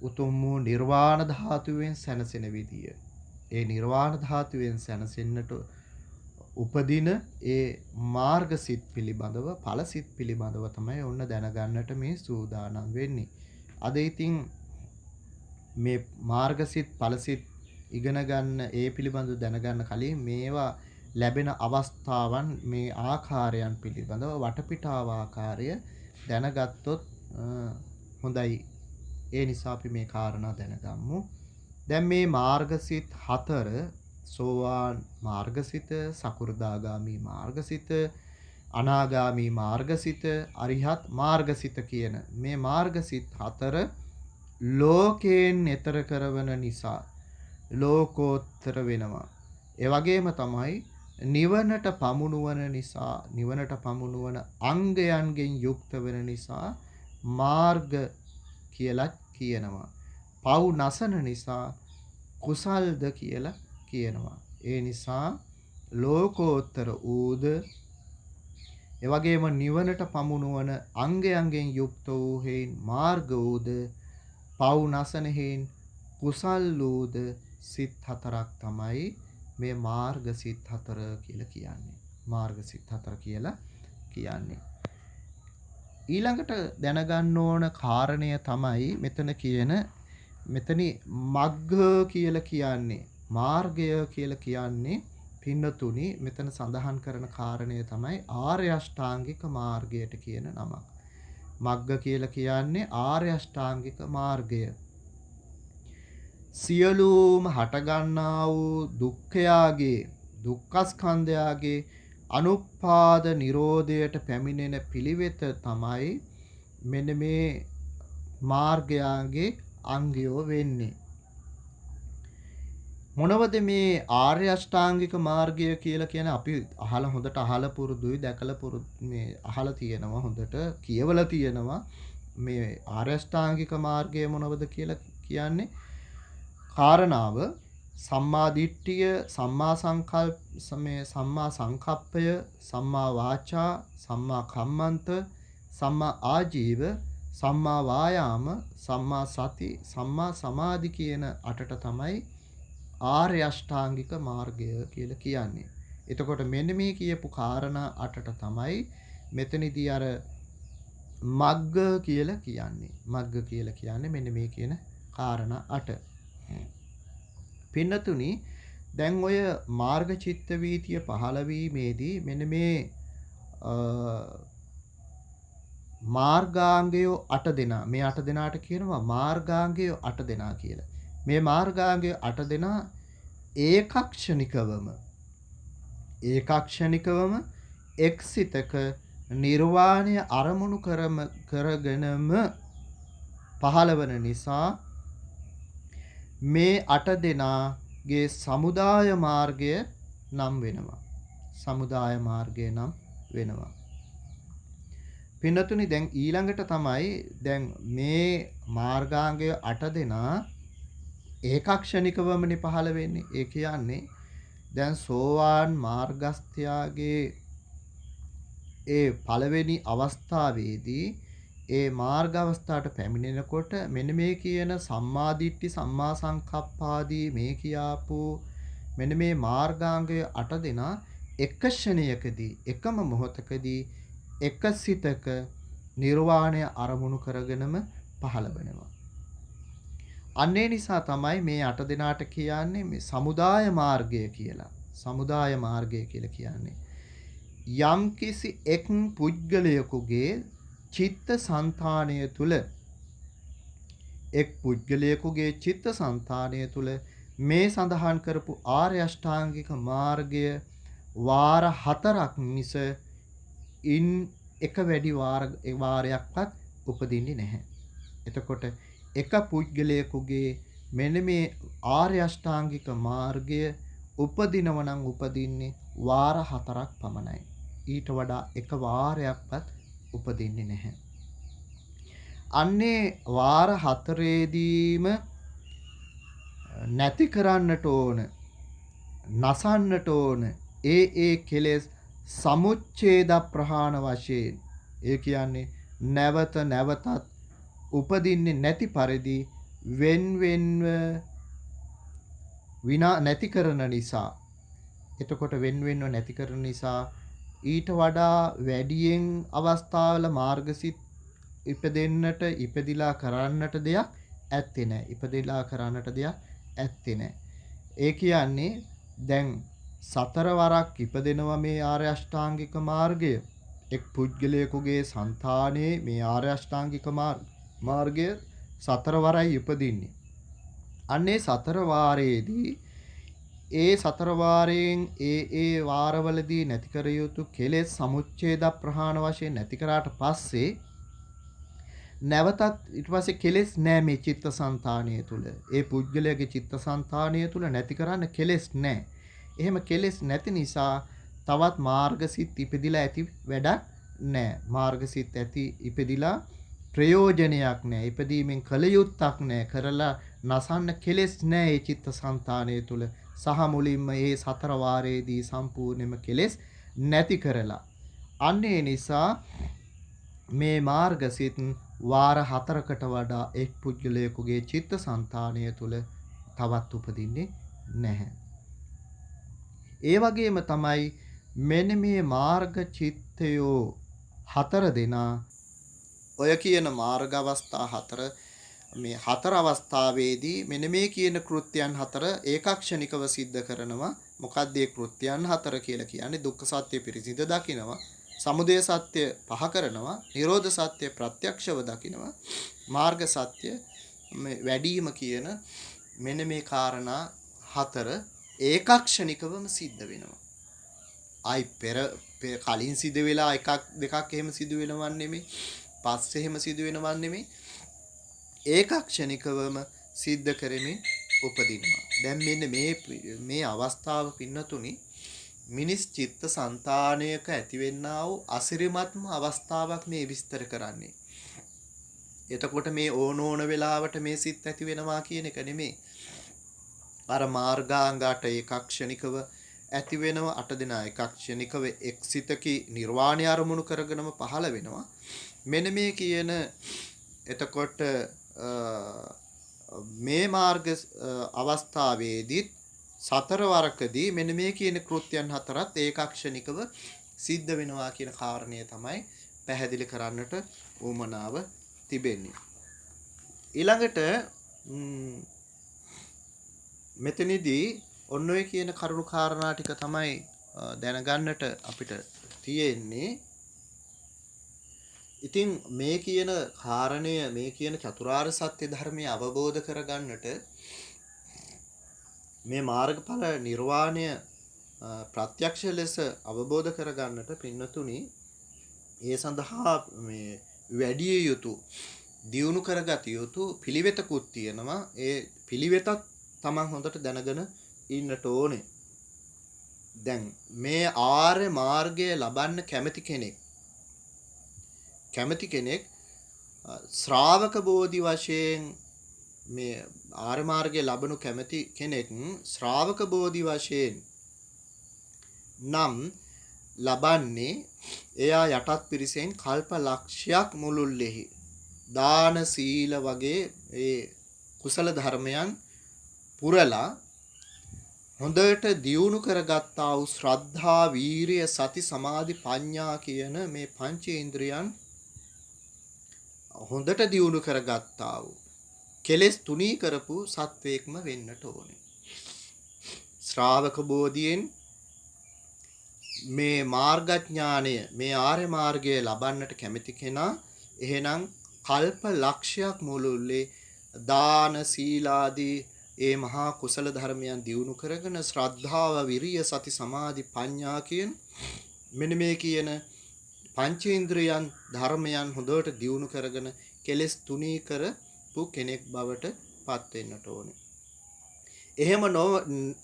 උතුම් වූ නිර්වාණ ධාතුවෙන් සැනසෙන විදිය. ඒ නිර්වාණ ධාතුවෙන් සැනසෙන්නට උපදින ඒ මාර්ගසිත පිළිබඳව, ඵලසිත පිළිබඳව තමයි ඔන්න දැනගන්නට මේ සූදානම් වෙන්නේ. අද ඉතින් මේ මාර්ගසිත, ඵලසිත ඉගෙන ගන්න, ඒ පිළිබඳව දැනගන්න කලින් මේවා ලැබෙන අවස්ථාවන්, මේ ආකාරයන් පිළිබඳව වටපිටාව ආකාරය දැනගත්තොත් හොඳයි. ඒ නිසා අපි මේ කාරණා දැනගමු. දැන් මේ මාර්ගසිත 4, සෝවාන් මාර්ගසිත, සකු르දාගාමි මාර්ගසිත, අනාගාමි මාර්ගසිත, අරිහත් මාර්ගසිත කියන මේ මාර්ගසිත 4 ලෝකයෙන් එතර කරවන නිසා ලෝකෝත්තර වෙනවා. ඒ වගේම තමයි නිවනට පමුණුවන නිසා, නිවනට පමුණුවන අංගයන්ගෙන් යුක්ත වෙන නිසා මාර්ග කියලා කියනවා. පව් නසන නිසා කුසල්ද කියලා කියනවා. ඒ නිසා ලෝකෝත්තර ඌද, ඒ වගේම නිවනට පමුණුවන අංගයන්ගෙන් යුක්ත වූ හේයින් මාර්ග ඌද, පව් නසන හේයින් කුසල් ඌද සිත් 4ක් තමයි මේ මාර්ග සිත් 4 කියලා කියන්නේ. මාර්ග සිත් 4 කියලා කියන්නේ. ඊළඟට දැනගන්න ඕන කාරණය තමයි මෙතනි මග්ග කියලා කියන්නේ, මාර්ගය කියලා කියන්නේ පින්නතුනි මෙතන සඳහන් කරන කාරණය තමයි ආර්ය අෂ්ටාංගික මාර්ගයට කියන නමක්. මග්ග කියලා කියන්නේ ආර්ය අෂ්ටාංගික මාර්ගය. සියලුම හටගන්නා වූ දුක්ඛයාගේ, දුක්ඛස්කන්ධයාගේ අනුපාද නිරෝධයට පැමිණෙන පිළිවෙත තමයි මෙන්න මේ මාර්ගයාගේ අංගයෝ වෙන්නේ. මොනවද මේ ආර්ය අෂ්ටාංගික මාර්ගය කියලා කියන්නේ? අපි අහලා හොඳට අහලා පුරුදුයි, දැකලා මේ අහලා තියෙනවා, හොඳට කියවලා තියෙනවා. මේ ආර්ය අෂ්ටාංගික මාර්ගය මොනවද කියලා කියන්නේ? කාරණාව සම්මා දිට්ඨිය, සම්මා සංකල්ප, සම්මා සංකප්පය, සම්මා වාචා, සම්මා කම්මන්ත, සම්මා ආජීව, සම්මා වායාම, සම්මා සති, සම්මා සමාධි කියන අටට තමයි ආර්ය අෂ්ටාංගික මාර්ගය කියලා කියන්නේ. එතකොට මෙන්න මේ කියපු කාරණා අටට තමයි මෙතනදී අර මග්ග කියලා කියන්නේ. මග්ග කියලා කියන්නේ මෙන්න මේ කියන කාරණා අට. පින්නතුනි දැන් ඔය මාර්ග චිත්ත වීතිය පහළ වීමේදී මෙන්න මේ මාර්ගාංගයෝ 8 දෙනා මේ 8 දෙනාට කියනවා මාර්ගාංගයෝ 8 දෙනා කියලා. මේ මාර්ගාංගයෝ 8 දෙනා ඒකක්ෂණිකවම එක්සිතක නිර්වාණය අරමුණු කරගෙනම පහළවන නිසා මේ 8 දෙනාගේ සමුදාය මාර්ගය නම් වෙනවා. සමුදාය මාර්ගය නම් වෙනවා. පින්නතුනි දැන් ඊළඟට තමයි දැන් මේ මාර්ගාංගය 8 දෙනා ඒකක්ෂණිකවමනේ පහළ වෙන්නේ. ඒ කියන්නේ දැන් සෝවාන් මාර්ගස්ත්‍යාගේ ඒ පළවෙනි අවස්ථාවේදී ඒ මාර්ග අවස්ථාවට පැමිණෙනකොට මෙන්න මේ කියන සම්මා දිට්ඨි සම්මා සංකප්පාදී මේ කියාපු මෙන්න මේ මාර්ගාංගය 8 දෙනා එක ක්ෂණයකදී එකම මොහොතකදී එක සිතක නිර්වාණය අරමුණු කරගෙනම පහළ වෙනවා. අන්නේ නිසා තමයි මේ 8 දෙනාට කියන්නේ මේ සමුදාය මාර්ගය කියලා. සමුදාය මාර්ගය කියලා කියන්නේ යම්කිසි එක් පුද්ගලයෙකුගේ චිත්ත සංතානය තුල මේ සඳහන් කරපු ආර්ය අෂ්ටාංගික මාර්ගය වාර 4ක් මිස ඉන් එක වැඩි වාරයක්වත් උපදින්නේ නැහැ. එතකොට එක පුද්ගලයෙකුගේ මෙන්න මේ ආර්ය අෂ්ටාංගික මාර්ගය උපදිනව නම් උපදින්නේ වාර 4ක් පමණයි. ඊට වඩා එක වාරයක්වත් උපදින්නේ නැහැ. අන්නේ වාර 4ේදීම නැති කරන්නට ඕන, නසන්නට ඕන ඒ කෙලෙස් සමුච්ඡේද ප්‍රහාණ වශයෙන් ඒ කියන්නේ නැවත නැවතත් උපදින්නේ නැති පරිදි වෙන්වෙන්ව නැති කරන නිසා එතකොට වෙන්වෙන්ව නැති කරන නිසා ඊට වඩා වැඩියෙන් අවස්ථාවල මාර්ගසිත ඉපදෙන්නට ඉපදිලා කරන්නට දෙයක් ඇත්තේ නැහැ. ඉපදිලා කරන්නට දෙයක් ඇත්තේ නැහැ. ඒ කියන්නේ දැන් 4 වරක් ඉපදෙනවා මේ ආර්ය අෂ්ටාංගික මාර්ගය. එක් පුද්ගලයෙකුගේ సంతානයේ මේ ආර්ය අෂ්ටාංගික මාර්ගය 4 වරයි ඉපදින්නේ. අන්නේ 4 වාරයේදී ඒ 4 වාරයෙන් ඒ වාරවලදී නැති කර යුතු කෙලෙස් සමුච්ඡේද ප්‍රහාණ වශයෙන් නැති කරාට පස්සේ නැවතත් ඊට පස්සේ කෙලෙස් නෑ මේ චිත්තසංතානය තුල. ඒ පුද්ගලයාගේ චිත්තසංතානය තුල නැති කරන්න කෙලෙස් නෑ. එහෙම කෙලෙස් නැති නිසා තවත් මාර්ගසිත ඉපදිලා ඇති වැඩක් නෑ. මාර්ගසිත ඇති ඉපදිලා ප්‍රයෝජනයක් නෑ. ඉපදීමෙන් කල යුත්තක් නෑ. කරලා නසන්න කෙලෙස් නෑ ඒ චිත්තසංතානය තුල. සහ මුලින්ම ඒ 4 වාරයේදී සම්පූර්ණයෙන්ම කෙලෙස් නැති කරලා. අන්නේ නිසා මේ මාර්ගසිත වාර 4කට වඩා එක් පුද්ගලයෙකුගේ චිත්තසංතානය තුල තවත් උපදින්නේ නැහැ. ඒ වගේම තමයි මෙන්න මේ මාර්ග චිත්තයෝ 4 දෙනා ඔය කියන මාර්ග අවස්ථා 4 මේ 4 අවස්ථාවේදී මෙන්න මේ කියන කෘත්‍යයන් 4 ඒකක්ෂණිකව සිද්ධ කරනවා. මොකක්ද මේ කෘත්‍යයන් 4 කියලා කියන්නේ? දුක්ඛ සත්‍ය පිරිසිදු දකිනවා, සමුදය සත්‍ය පහ කරනවා, නිරෝධ සත්‍ය ප්‍රත්‍යක්ෂව දකිනවා, මාර්ග සත්‍ය මේ වැඩිම කියන මෙන්න මේ කාරණා 4 ඒකක්ෂණිකවම සිද්ධ වෙනවා. ආයි පෙර කලින් සිදු වෙලා එකක් දෙකක් එහෙම සිදු වෙනව නෙමෙයි. පස්සේ එහෙම සිදු වෙනව නෙමෙයි. ඒකක්ෂණිකවම සිද්ධ කරමින් උපදිනවා. දැන් මෙන්න මේ අවස්ථාව පින්නතුනි මිනිස් චිත්ත සංතානයක ඇතිවෙන්නා වූ අසිරිමත්ම අවස්ථාවක් මේ විස්තර කරන්නේ. එතකොට මේ ඕන වෙලාවට මේ සිත් ඇති වෙනවා කියන එක නෙමෙයි. අර මාර්ගාංග 8 ඒකක්ෂණිකව ඇති වෙනවා 8 දෙනා ඒකක්ෂණිකව එක්සිතකි නිර්වාණය අරමුණු කරගෙනම පහළ වෙනවා. මෙන්න මේ කියන එතකොට මේ මාර්ග අවස්ථාවේදී සතර වරකදී මෙන්න මේ කියන කෘත්‍යයන් හතරත් ඒකක්ෂණිකව සිද්ධ වෙනවා කියන කාරණය තමයි පැහැදිලි කරන්නට උවමනාව තිබෙන්නේ. ඊළඟට මෙතනදී ඔන්න ඔය කියන කරුණු කාරණා ටික තමයි දැනගන්නට අපිට තියෙන්නේ. ඉතින් මේ කියන කාරණය මේ කියන චතුරාර්ය සත්‍ය ධර්මය අවබෝධ කරගන්නට මේ මාර්ගඵල නිර්වාණය ප්‍රත්‍යක්ෂ ලෙස අවබෝධ කරගන්නට පින්නතුනි ඒ සඳහා මේ වැඩි යුතු දියුණු කරගත යුතු පිළිවෙතකුත් තියෙනවා. ඒ පිළිවෙතත් තමන් හොඳට දැනගෙන ඉන්නට ඕනේ. දැන් මේ ආර්ය මාර්ගය ලබන්න කැමති කෙනෙක් ශ්‍රාවක බෝධි වශයෙන් මේ ආර්ය මාර්ගය ලබනු කැමති කෙනෙක් ශ්‍රාවක බෝධි වශයෙන් නම් ලබන්නේ එයා යටත් පිරිසෙන් කල්ප ලක්ෂයක් මුළුල්ලෙහි දාන සීල වගේ ඒ කුසල ධර්මයන් පුරලා හොඳට දියුණු කරගත්තා වූ ශ්‍රද්ධා වීරිය සති සමාධි ප්‍රඥා කියන මේ පංචේන්ද්‍රයන් හොඳට දියුණු කරගත්තා වූ කෙලෙස් තුනී කරපු සත්වයක්ම වෙන්නට ඕනේ. ශ්‍රාවක බෝධියෙන් මේ මාර්ගඥානය මේ ආර්ය මාර්ගය ලබන්නට කැමති කෙනා එහෙනම් කල්ප ලක්ෂයක් මුළුල්ලේ දාන සීලාදී ඒ මහා කුසල ධර්මයන් දියුණු කරගෙන ශ්‍රද්ධාව විරිය සති සමාධි ප්‍රඥා කියන මෙන්න මේ කියන පංචේන්ද්‍රයන් ධර්මයන් හොඳට දියුණු කරගෙන කෙලෙස් තුනී කරපු කෙනෙක් බවට පත් වෙන්නට ඕනේ.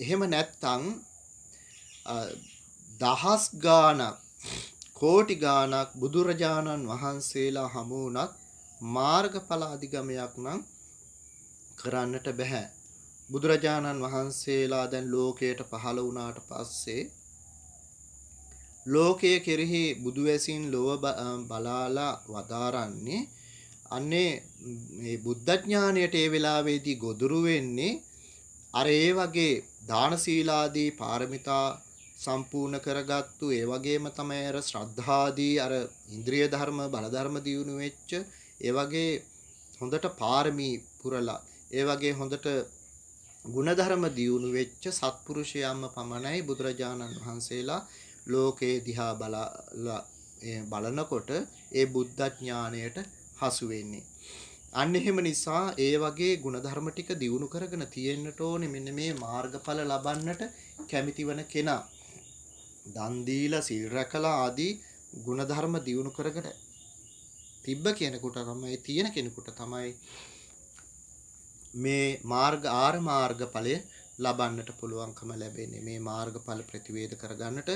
එහෙම නැත්නම් දහස් ගාණක් කෝටි ගාණක් බුදුරජාණන් වහන්සේලා හමු වුණත් මාර්ගඵල අධිගමයක් නම් කරන්නට බෑ. බුදුරජාණන් වහන්සේලා දැන් ලෝකයට පහළ වුණාට පස්සේ ලෝකයේ කෙරෙහි බුදුවැසින් ලොව බලාලා වදාරන්නේ අන්නේ මේ බුද්ධ ඥානයට ඒ වෙලාවේදී ගොදුරු වෙන්නේ අර ඒ වගේ දාන සීලාදී පාරමිතා සම්පූර්ණ කරගත්තු ඒ වගේම තමයි අර ශ්‍රද්ධාදී අර ඉන්ද්‍රිය ධර්ම බල ධර්ම දියුණු වෙච්ච ඒ වගේ හොඳට පාරමී පුරලා ඒ වගේ හොඳට ගුණධර්ම දියුණු වෙච්ච සත්පුරුෂයන්ම පමණයි බුදුරජාණන් වහන්සේලා ලෝකේ දිහා බලනකොට ඒ බුද්ධ ඥාණයට හසු වෙන්නේ. අන්න එහෙම නිසා ඒ වගේ ගුණධර්ම ටික දියුණු කරගෙන තියෙන්නට ඕනේ මෙන්න මේ මාර්ගඵල ලබන්නට කැමති වන කෙනා. දන් දීලා සිල් රැකලා ආදී ගුණධර්ම දියුණු කරගෙන තිබ්බ කෙනෙකුට තමයි තියෙන කෙනෙකුට තමයි මේ ආර්ය මාර්ගඵලය ලබන්නට පුළුවන්කම ලැබෙන්නේ. මේ මාර්ගඵල ප්‍රතිවේධ කරගන්නට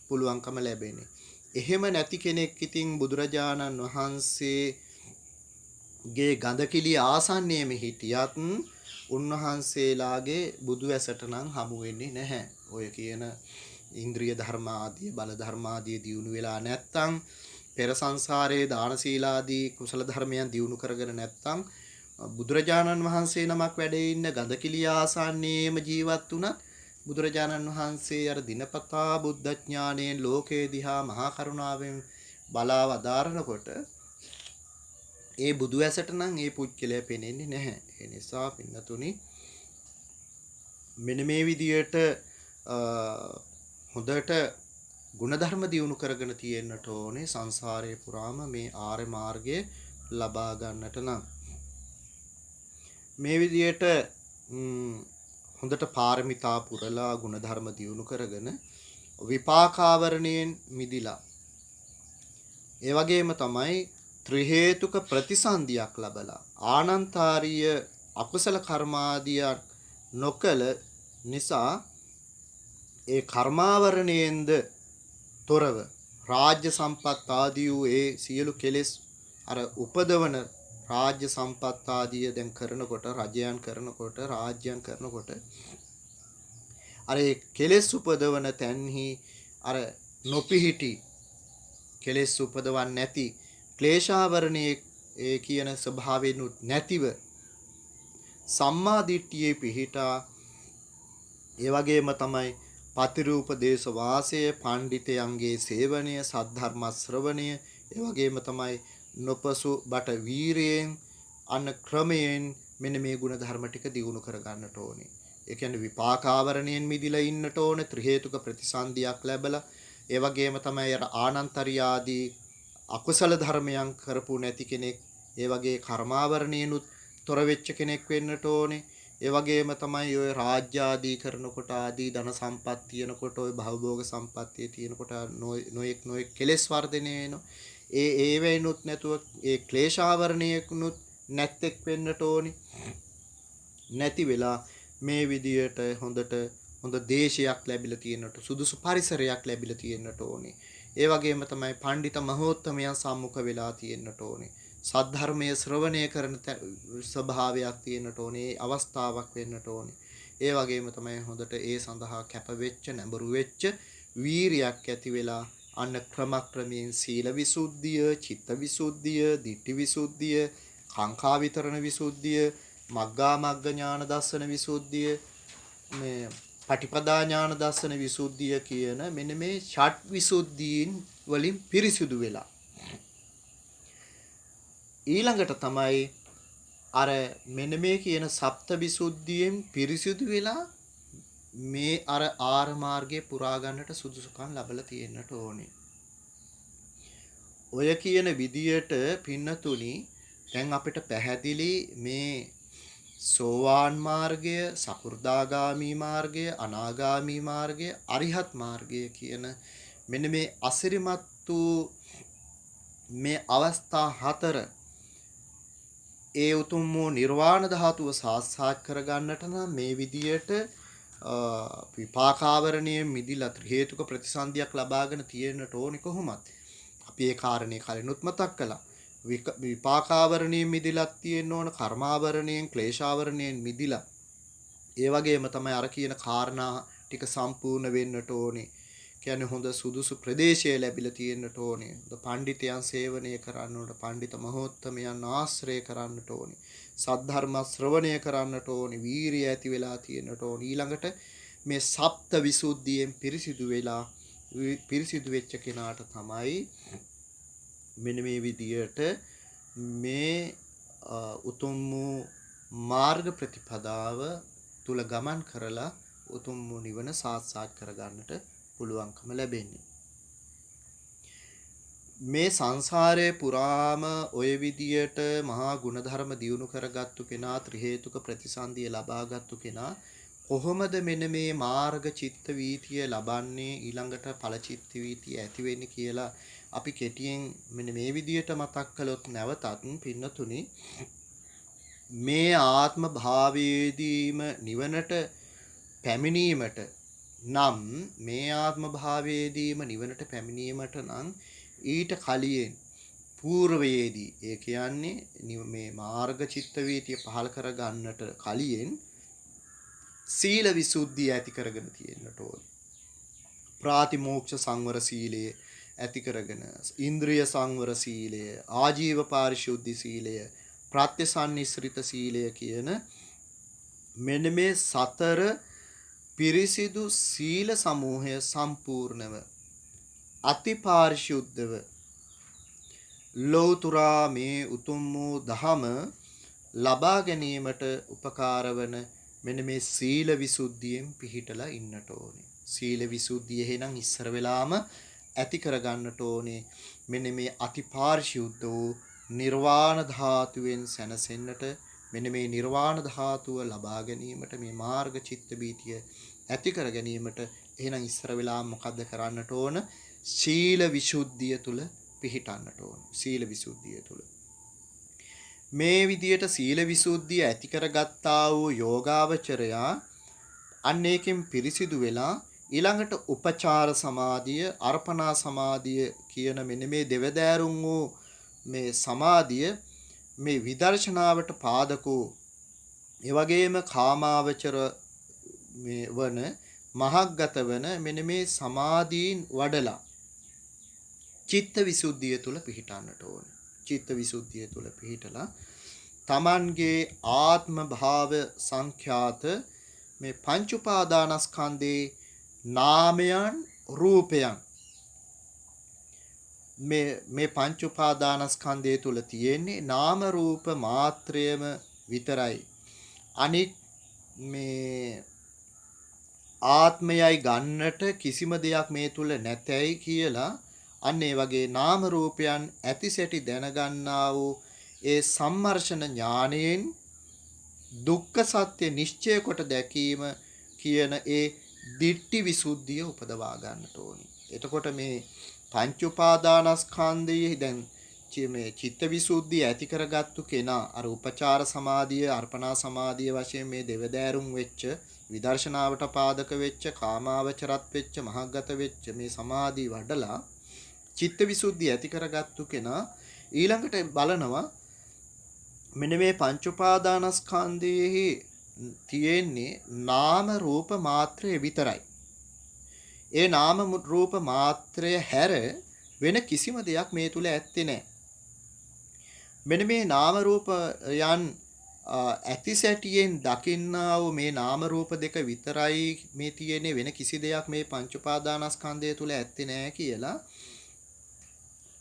පුළුවන්කම ලැබෙන්නේ. එහෙම නැති කෙනෙක් ඉතින් බුදුරජාණන් වහන්සේගේ ගඳකිලිය ආසන්නයේම හිටියත් උන්වහන්සේලාගේ බුදු ඇසට නම් හමු වෙන්නේ නැහැ. ඔය කියන ඉන්ද්‍රිය ධර්ම ආදී බල ධර්ම ආදී දියුණු වෙලා නැත්තම් පෙර සංසාරයේ දාන සීලාදී කුසල ධර්මයන් දියුණු කරගෙන නැත්තම් බුදුරජාණන් වහන්සේ නමක් වැඩේ ඉන්න ගඳකිලිය ආසන්නයේම ජීවත් වුණත් බුදුරජාණන් වහන්සේ අර දිනපතා බුද්ධ ඥාණයෙන් ලෝකේ දිහා මහා කරුණාවෙන් බලා වදාරනකොට ඒ බුදු ඇසට නම් ඒ පුජ්‍යලය පෙනෙන්නේ නැහැ. ඒ නිසා පින්නතුනි මෙන්න මේ විදියට හොඳට ගුණධර්ම දියුණු කරගෙන තියෙන්නට ඕනේ සංසාරයේ පුරාම මේ ආර්ය මාර්ගය ලබා ගන්නට නම්. මේ විදියට හොඳට පාරමිතා පුරලා ගුණධර්ම දියුණු කරගෙන විපාකාවරණයෙන් මිදිලා ඒ වගේම තමයි ත්‍රි හේතුක ප්‍රතිසන්දියක් ලැබලා ආනන්තාරීය අකුසල කර්මාදිය නොකල නිසා ඒ කර්මාවරණයෙන්ද තොරව රාජ්‍ය සම්පත් ආදී වූ ඒ සියලු කෙලෙස් අර උපදවන රාජ්‍ය සම්පත් ආදිය දැන් කරනකොට රජයන් කරනකොට රාජ්‍යයන් කරනකොට අර ඒ කෙලෙස් උපදවන තැන්හි අර නොපිහිටි කෙලෙස් උපදවන්නේ නැති ක්ලේශාවරණයේ ඒ කියන ස්වභාවයෙන්ුත් නැතිව සම්මා දිට්ඨියේ පිහිටා ඒ වගේම තමයි පතිරූප දේශ වාසය පණ්ඩිතයන්ගේ සේවනය සද්ධර්ම ශ්‍රවණය ඒ වගේම තමයි නොපසු බට වීරයෙන් අන්න ක්‍රමයෙන් මෙන්න මේ ගුණ ධර්ම ටික දියුණු කර ගන්නට ඕනේ. ඒ කියන්නේ විපාකාවරණයෙන් මිදිලා ඉන්නට ඕනේ ත්‍රි හේතුක ප්‍රතිසන්දියක් ලැබලා ඒ වගේම තමයි අර ආනන්තරිය ආදී අකුසල ධර්මයන් කරපු නැති කෙනෙක් ඒ වගේ කර්මාවරණයනුත් තොර වෙච්ච කෙනෙක් වෙන්නට ඕනේ. ඒ වගේම තමයි ඔය රාජ්‍ය ආදී කරනකොට ආදී ධන සම්පත් තියෙනකොට ඔය භවභෝග සම්පත්තිය තියෙනකොට නොයෙක් කෙලෙස් වර්ධනය වෙනවා. ඒ වෙනුත් නැතුව ඒ ක්ලේශාවරණයකුනුත් නැත්තෙක් වෙන්නට ඕනි. නැති වෙලා මේ විදියට හොඳ දේශයක් ලැබිලා තියෙනට සුදුසු පරිසරයක් ලැබිලා තියෙන්නට ඕනේ. ඒ වගේම තමයි පඬිත මහෝත්තමයන් සම්මුඛ වෙලා තියෙන්නට ඕනේ. සද්ධර්මයේ ශ්‍රවණය කරන ස්වභාවයක් තියෙන්නට ඕනේ. අවස්ථාවක් වෙන්නට ඕනේ. ඒ වගේම තමයි හොඳට ඒ සඳහා කැප වෙච්ච නැඹුරු වෙච්ච වීරියක් ඇති වෙලා අන්න ක්‍රමක්‍රමයෙන් සීල විසුද්ධිය, චිත්ත විසුද්ධිය, ditthi විසුද්ධිය, කාංකා විතරණ විසුද්ධිය, මග්ගා මග්ග ඥාන දර්ශන විසුද්ධිය, මේ පටිපදා ඥාන දර්ශන විසුද්ධිය කියන මෙන්න මේ ෂට් විසුද්ධීන් වලින් පිරිසිදු වෙලා ඊළඟට තමයි අර මෙන්න මේ කියන සප්ත විසුද්ධියෙන් පිරිසිදු වෙලා මේ අර ආර මාර්ගයේ පුරා ගන්නට සුදුසුකම් ලැබලා තියෙන්නට ඕනේ. ඔය කියන විදියට පින්නතුනි දැන් අපිට පැහැදිලි මේ සෝවාන් මාර්ගය, සකු르දාගාමි මාර්ගය, අනාගාමි මාර්ගය, අරිහත් මාර්ගය කියන මෙන්න මේ අසිරිමත් වූ මේ අවස්ථා හතර ඒ උතුම් වූ නිර්වාණ ධාතුව සාක්ෂාත් කරගන්නට නම් මේ විදියට විපාකාවරණයේ මිදිලා ත්‍රි හේතුක ප්‍රතිසන්දියක් ලබාගෙන තියෙන්නට ඕනි කොහොමත්. අපි ඒ කාරණේ කලිනුත් මතක් කළා. විපාකාවරණයෙන් මිදිලක් තියෙන්න ඕන, කර්මාවරණයෙන් ක්ලේශාවරණයෙන් මිදිලා. ඒ වගේම තමයි අර කියන කාරණා ටික සම්පූර්ණ වෙන්නට ඕනේ. කියන්නේ හොඳ සුදුසු ප්‍රදේශය ලැබිලා තියෙන්නට ඕනේ. හොඳ පඬිතයන් සේවනය කරන්න ඕන, පඬිත මහෝත්තමයන් ආශ්‍රය කරන්නට ඕනේ. සද්ධර්ම ශ්‍රවණය කරන්නට ඕනේ. වීරිය ඇති වෙලා තියෙන්නට ඕනේ. ඊළඟට මේ සප්ත විසුද්ධියෙන් පිරිසිදු වෙච්ච කෙනාට තමයි මෙන්න මේ විදියට මේ උතුම් වූ මාර්ග ප්‍රතිපදාව තුල ගමන් කරලා උතුම් වූ නිවන සාක්ෂාත් කරගන්නට පුළුවන්කම ලැබෙන්නේ. මේ සංසාරයේ පුරාම ඔය විදියට මහා ගුණධර්ම දියුණු කරගත්තු කෙනා, ත්‍රි හේතුක ප්‍රතිසන්දිය ලබාගත්තු කෙනා කොහොමද මෙන්න මේ මාර්ග චිත්ත වීතිය ලබන්නේ, ඊළඟට ඵල චිත්ත වීතිය ඇති වෙන්නේ කියලා අපි කෙටියෙන් මෙන්න මේ විදියට මතක් කළොත් නැවතත් පින්නතුනි මේ ආත්ම භාවයේදීම නිවනට පැමිණීමට නම් මේ ආත්ම භාවයේදීම නිවනට පැමිණීමට නම් ඊට කලින් పూర్වයේදී ඒ කියන්නේ මේ මාර්ග චිත්ත වීතිය පහල කර ගන්නට කලින් සීල විසුද්ධිය ඇති කරගෙන තියෙන්නට ඕන. ප්‍රාතිමෝක්ෂ සංවර සීලය ඇති කරගෙන ඉන්ද්‍රිය සංවර සීලය, ආජීව පාරිශුද්ධි සීලය, ප්‍රත්‍යසන්නිස්ෘත සීලය කියන මෙන්න මේ සතර පිරිසිදු සීල සමූහය සම්පූර්ණව අතිපාරිශුද්ධව ලෝතුරා මේ උතුම් වූ දහම ලබා ගැනීමට උපකාර වන මෙන්න මේ සීල විසුද්ධියෙන් පිහිටලා ඉන්නට ඕනේ. සීල විසුද්ධිය එහෙනම් ඉස්සර වෙලාම ඇති කරගන්නට ඕනේ. මෙන්න මේ අතිපාරිශුද්ධ වූ නිර්වාණ ධාතුවෙන් සැනසෙන්නට, මෙන්න මේ නිර්වාණ ධාතුව ලබා ගැනීමට, මේ මාර්ග චිත්ත බීතිය ඇති කර ගැනීමට එහෙනම් ඉස්සර වෙලාම මොකද්ද කරන්නට ඕන? සීල විසුද්ධිය තුල පිහිටන්නට ඕන. සීල විසුද්ධිය තුල මේ විදියට සීල විසුද්ධිය ඇති කරගත්තා වූ යෝගාවචරයා අන්න ඒකෙන් පිරිසිදු වෙලා ඊළඟට උපචාර සමාධිය, අර්පණා සමාධිය කියන මෙන්න මේ දෙවදෑරුම් වූ මේ සමාධිය මේ විදර්ශනාවට පාදකෝ ඒ වගේම කාමාවචර මේ වන මහග්ගත වන මෙන්න මේ සමාධීන් වඩලා චිත්ත විසුද්ධිය තුල පිහිටන්නට ඕන. චිත්ත විසුද්ධිය තුල පිහිටලා තමන්ගේ ආත්ම භාව සංඛ්‍යාත මේ පංච උපාදානස්කන්ධේ නාමයන් රූපයන් මේ පංච උපාදානස්කන්ධය තුල තියෙන්නේ නාම රූප මාත්‍රයම විතරයි. අනිත් මේ ආත්මයයි ගන්නට කිසිම දෙයක් මේ තුල නැතයි කියලා අන්න ඒ වගේ නාම රූපයන් ඇතිසැටි දැනගන්නා වූ ඒ සම්මර්ෂණ ඥාණයෙන් දුක්ඛ සත්‍ය නිශ්චය කොට දැකීම කියන ඒ දිට්ඨි විසුද්ධිය උපදවා ගන්නට ඕනි. එතකොට මේ පංච උපාදානස්කන්ධයේ දැන් මේ චිත්ත විසුද්ධිය ඇති කරගත්තු කෙනා අර උපචාර සමාධිය, අර්පණා සමාධිය වශයෙන් මේ දෙවදෑරුම් වෙච්ච විදර්ශනාවට පාදක වෙච්ච කාමාවචරත් වෙච්ච මහග්ගත වෙච්ච මේ සමාධි වඩලා චිත්ත විසුද්ධිය ඇති කරගත්තු කෙනා ඊළඟට බලනවා මෙන්න මේ පංච උපාදානස්කන්ධයේ තියෙන්නේ නාම රූප මාත්‍රය විතරයි. ඒ නාම රූප මාත්‍රය හැර වෙන කිසිම දෙයක් මේ තුල ඇත්තේ නැහැ. මෙන්න මේ නාම රූප යන් ඇතිසැටියෙන් දකින්නා වූ මේ නාම රූප දෙක විතරයි මේ තියෙන්නේ, වෙන කිසි දෙයක් මේ පංච උපාදානස්කන්ධය තුල ඇත්තේ නැහැ කියලා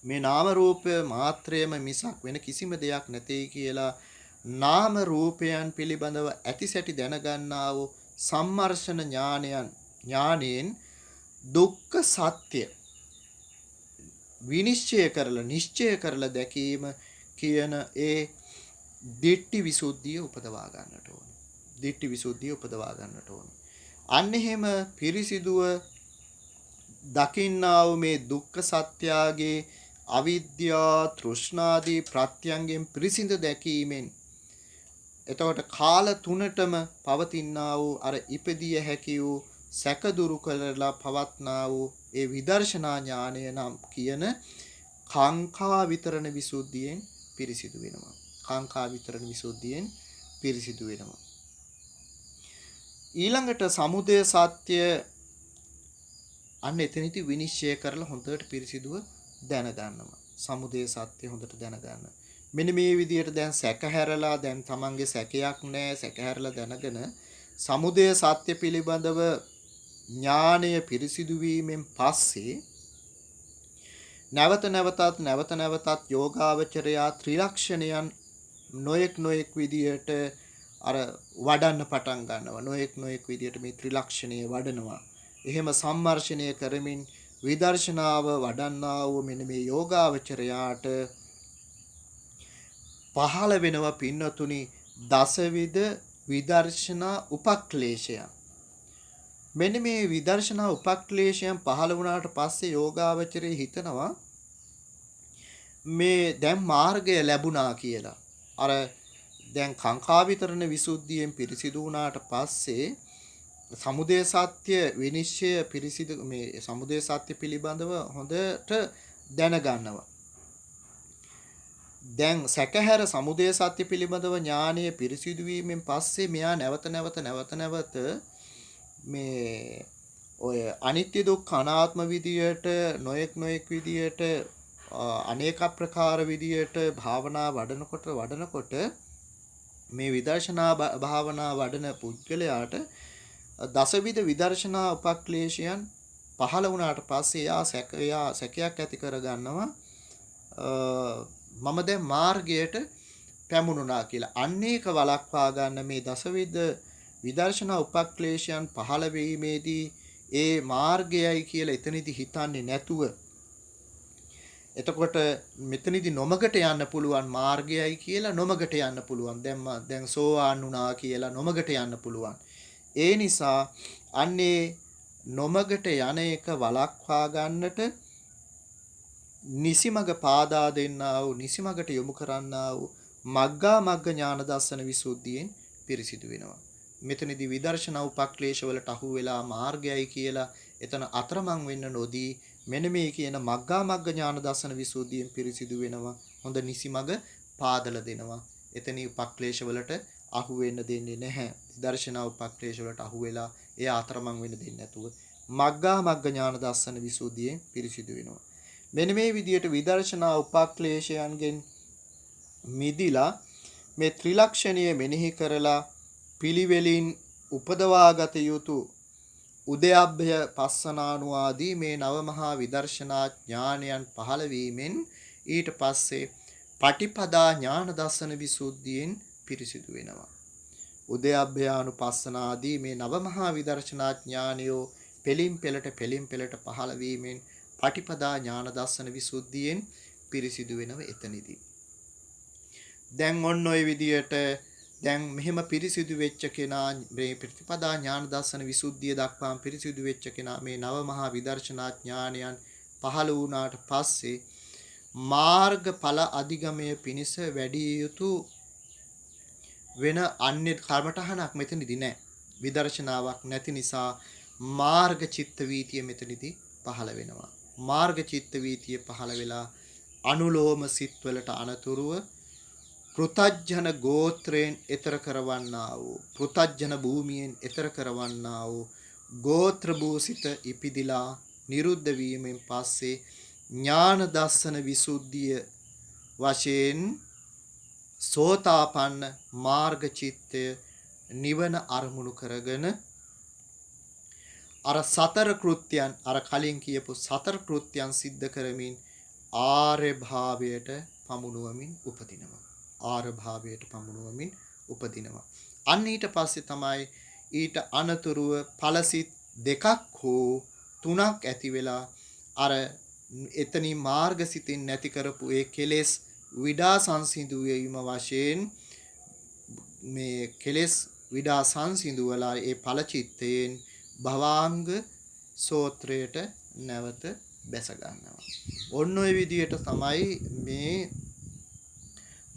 මේ නාම රූප මාත්‍රයම මිසක් වෙන කිසිම දෙයක් නැtei කියලා නාම රූපයන් පිළිබඳව ඇතිසැටි දැනගන්නා වූ සම්මර්ෂණ ඥානයෙන් දුක්ඛ සත්‍ය විනිශ්චය කරලා නිශ්චය කරලා දැකීම කියන ඒ දිට්ඨි විසුද්ධිය උපදවා ගන්නට ඕනේ. දිට්ඨි විසුද්ධිය උපදවා ගන්නට ඕනේ. අන්න එහෙම පිරිසිදුව දකින්නා වූ මේ දුක්ඛ සත්‍යයේ අවිද්‍යා තෘෂ්ණාදී ප්‍රත්‍යයන්ගෙන් පිරිසිඳ දැකීමෙන් එතකොට කාල තුනටම පවතිනා වූ අර ඉපදිය හැකි වූ සැක දුරු කරලා පවත්නා වූ ඒ විදර්ශනා ඥානය නම් කියන කාංකා විතරණ විසුද්ධියෙන් පිරිසිදු වෙනවා. කාංකා විතරණ විසුද්ධියෙන් පිරිසිදු වෙනවා. ඊළඟට සමුදය සත්‍ය අන්න එතනදී විනිශ්චය කරලා හොඳට පිරිසිදුව දැනගන්නවා. සමුදය සත්‍ය හොඳට දැනගන්න. මෙන්න මේ විදිහට දැන් සැකහැරලා දැන් තමන්ගේ සැකයක් නැහැ, සැකහැරලා දැනගෙන සමුදය සත්‍ය පිළිබඳව ඥානය පිරිසිදු වීමෙන් පස්සේ නැවත නැවතත් යෝගාවචරයා ත්‍රිලක්ෂණයන් නොයෙක් විදියට අර වඩන්න පටන් ගන්නවා. නොයෙක් විදියට මේ ත්‍රිලක්ෂණය වඩනවා. එහෙම සම්මර්ෂණය කරමින් විදර්ශනාව වඩන්නා වූ මෙන්න මේ යෝගාවචරයාට පහළ වෙනවා පින්නතුනි දසවිධ විදර්ශනා උපක්ලේශයන්. මෙන්න මේ විදර්ශනා උපක්ලේශයන් පහළ වුණාට පස්සේ යෝගාවචරයේ හිතනවා මේ දැන් මාර්ගය ලැබුණා කියලා. අර දැන් කාංකා විතරණ විසුද්ධියෙන් පිරිසිදු වුණාට පස්සේ සමුදය සත්‍ය විනිශ්චය පිරිසිදු මේ සමුදය සත්‍ය පිළිබඳව හොඳට දැනගන්නවා. දැන් සැකහැර සමුදය සත්‍ය පිළිබඳව ඥානය පිරිසිදු වීමෙන් පස්සේ මෙයා නැවත මේ ඔය අනිත්‍ය දුක්ඛ අනාත්ම විදියට නොයෙක් විදියට අනේක ප්‍රකාර විදියට භාවනා වඩනකොට මේ විදර්ශනා භාවනා වඩන පුද්ගලයාට දසවිධ විදර්ශනා උපක්ලේශයන් පහළ වුණාට පස්සේ එයා සැකයක් ඇති කරගන්නවා මම දැන් මාර්ගයට පැමුණුණා කියලා. අන්න ඒක වළක්වා ගන්න මේ දසවිධ විදර්ශනා උපක්ලේශයන් පහළ වීමේදී ඒ මාර්ගයයි කියලා එතනදී හිතන්නේ නැතුව එතකොට මෙතනදී නොමගට යන්න පුළුවන් මාර්ගයයි කියලා නොමගට යන්න පුළුවන්. දැන් සෝවාන් වුණා කියලා නොමගට යන්න පුළුවන්. ඒ නිසා අන්නේ නොමගට යන එක වළක්වා ගන්නට නිසිමග පාදා දෙන්නා වූ නිසිමගට යොමු කරන්නා වූ මග්ගා මග්ග ඥාන දර්ශන විසුද්ධියෙන් පිරිසිදු වෙනවා. මෙතනදී විදර්ශනා උපක්ලේශ වලට අහු වෙලා මාර්ගයයි කියලා එතන අතරමං වෙන්න නොදී මෙන්න මේ කියන මග්ගා මග්ග ඥාන දර්ශන විසුද්ධියෙන් පිරිසිදු වෙනවා. හොඳ නිසි මඟ පාදලා දෙනවා. එතනී උපක්ලේශ වලට අහු වෙන්න දෙන්නේ නැහැ. විදර්ශනා උපක්ලේශ වලට අහු වෙලා ඒ අතරමං වෙන්න දෙන්නේ නැතුව මග්ගා මග්ග ඥාන දර්ශන විසුද්ධියෙන් පිරිසිදු වෙනවා. මෙන්න මේ විදියට විදර්ශනා උපක්ලේශයන්ගෙන් මිදිලා මේ ත්‍රිලක්ෂණීය මෙනෙහි කරලා පිළිවෙලින් උපදවාගත යුතු උදයබ්බය පස්සනානුවාදී මේ නවමහා විදර්ශනා ඥානයන් පහළ වීමෙන් ඊට පස්සේ පටිපදා ඥාන දර්ශන විසුද්ධියෙන් පිරිසිදු වෙනවා. උදයබ්බයානුපස්සනාදී මේ නවමහා විදර්ශනා ඥානයෝ පෙලින් පෙළට පහළ වීමෙන් පටිපදා ඥාන දර්ශන විසුද්ධියෙන් පිරිසිදු වෙනව එතනදී. දැන් ඔන්න ඔය විදියට දැන් මෙහෙම පිරිසිදු වෙච්ච කෙනා මේ ප්‍රතිපදා ඥාන දර්ශන විසුද්ධිය දක්වාම පිරිසිදු වෙච්ච කෙනා මේ නව මහා විදර්ශනා ඥානයන් පහළ වුණාට පස්සේ මාර්ගඵල අධිගමය පිණිස වැඩි යුතු වෙන අන්‍ය කර්මතහනක් මෙතනදී නැහැ. විදර්ශනාවක් නැති නිසා මාර්ග චිත්ත වීතිය මෙතනදී පහළ වෙනවා. මාර්ග චිත්ත වීතිය පහළ වෙලා අනුලෝම සිත්වලට අනතුරුව පෘතජ්ජන ගෝත්‍රයෙන් එතර කරවන්නා වූ පෘතජ්ජන භූමියෙන් එතර කරවන්නා වූ ගෝත්‍ර භූසිත ඉපිදිලා නිරුද්ධ වීමෙන් පස්සේ ඥාන දර්ශන විසුද්ධිය වශයෙන් සෝතාපන්න මාර්ග චිත්තය නිවන අරමුණු කරගෙන අර සතර කෘත්‍යයන් අර කලින් කියපු සතර කෘත්‍යයන් සිද්ධ කරමින් ආර්ය භාවයට පමුණුවමින් උපදිනවා. ආර්ය භාවයට පමුණුවමින් උපදිනවා. අන්න ඊට පස්සේ තමයි ඊට අනතුරුව ඵලසිත දෙකක් හෝ තුනක් ඇති වෙලා අර එතනින් මාර්ගසිතින් නැති කරපු ඒ කෙලෙස් විඩා සංසිඳු වීම වශයෙන් මේ කෙලෙස් විඩා සංසිඳුවලා ඒ ඵල චිත්තයෙන් භවාංග සෝත්‍රයට නැවත බැස ගන්නවා. ඔන්න ඔය විදියට තමයි මේ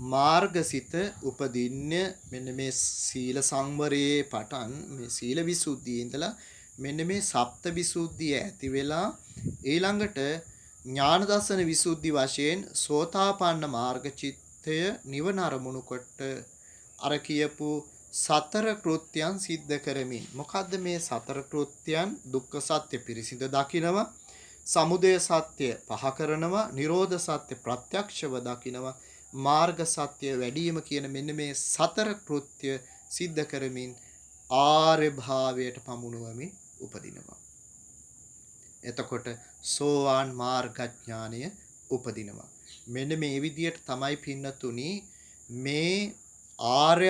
මාර්ගසිත උපදින්නේ. මෙන්න මේ සීල සංවරයේ පටන් මේ සීල විසුද්ධියේ ඉඳලා මෙන්න මේ සප්ත විසුද්ධිය ඇති වෙලා ඊළඟට ඥාන දර්ශන විසුද්ධි වශයෙන් සෝතාපන්න මාර්ග චිත්තය නිවන අරමුණු කොට අර කියපු සතර කෘත්‍යයන් සිද්ධ කරමින් මොකද්ද මේ සතර කෘත්‍යයන්? දුක්ඛ සත්‍ය පිරිසිඳ දකිනවා, සමුදය සත්‍ය පහ කරනවා, නිරෝධ සත්‍ය ප්‍රත්‍යක්ෂව දකිනවා, මාර්ග සත්‍ය වැඩිම කියන මෙන්න මේ සතර කෘත්‍ය සිද්ධ කරමින් ආර්ය භාවයට පමුණුවමින් උපදිනවා. එතකොට සෝවාන් මාර්ගඥානය උපදිනවා. මෙන්න මේ විදියට තමයි පින්නතුනි මේ ආර්ය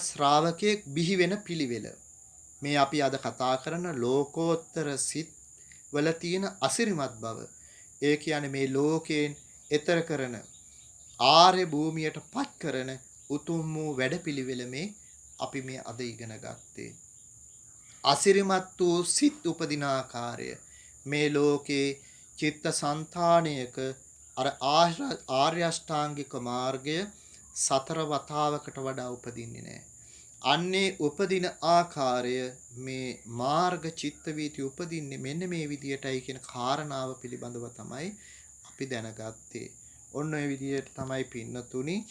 ශ්‍රාවකයෙක් බිහි වෙන පිළිවෙල. මේ අපි අද කතා කරන ලෝකෝත්තර සිත් වල තියෙන අසිරිමත් බව. ඒ කියන්නේ මේ ලෝකයෙන් එතර කරන ආර්ය භූමියට පත් කරන උතුම් වූ වැඩපිළිවෙල මේ අපි මේ අද ඉගෙන ගත්තේ. අසිරිමත් වූ සිත් උපදින ආකාරය මේ ලෝකේ චිත්ත සංතානයක අර ආර්ය අෂ්ටාංගික මාර්ගය සතර වතාවකට වඩා උපදින්නේ නැහැ. අන්නේ උපදින ආකාරය මේ මාර්ග චිත්ත වීති උපදින්නේ මෙන්න මේ විදියටයි කියන කාරණාව පිළිබඳව තමයි අපි දැනගත්තේ. ඔන්න ඔය විදියට තමයි පින්නතුනි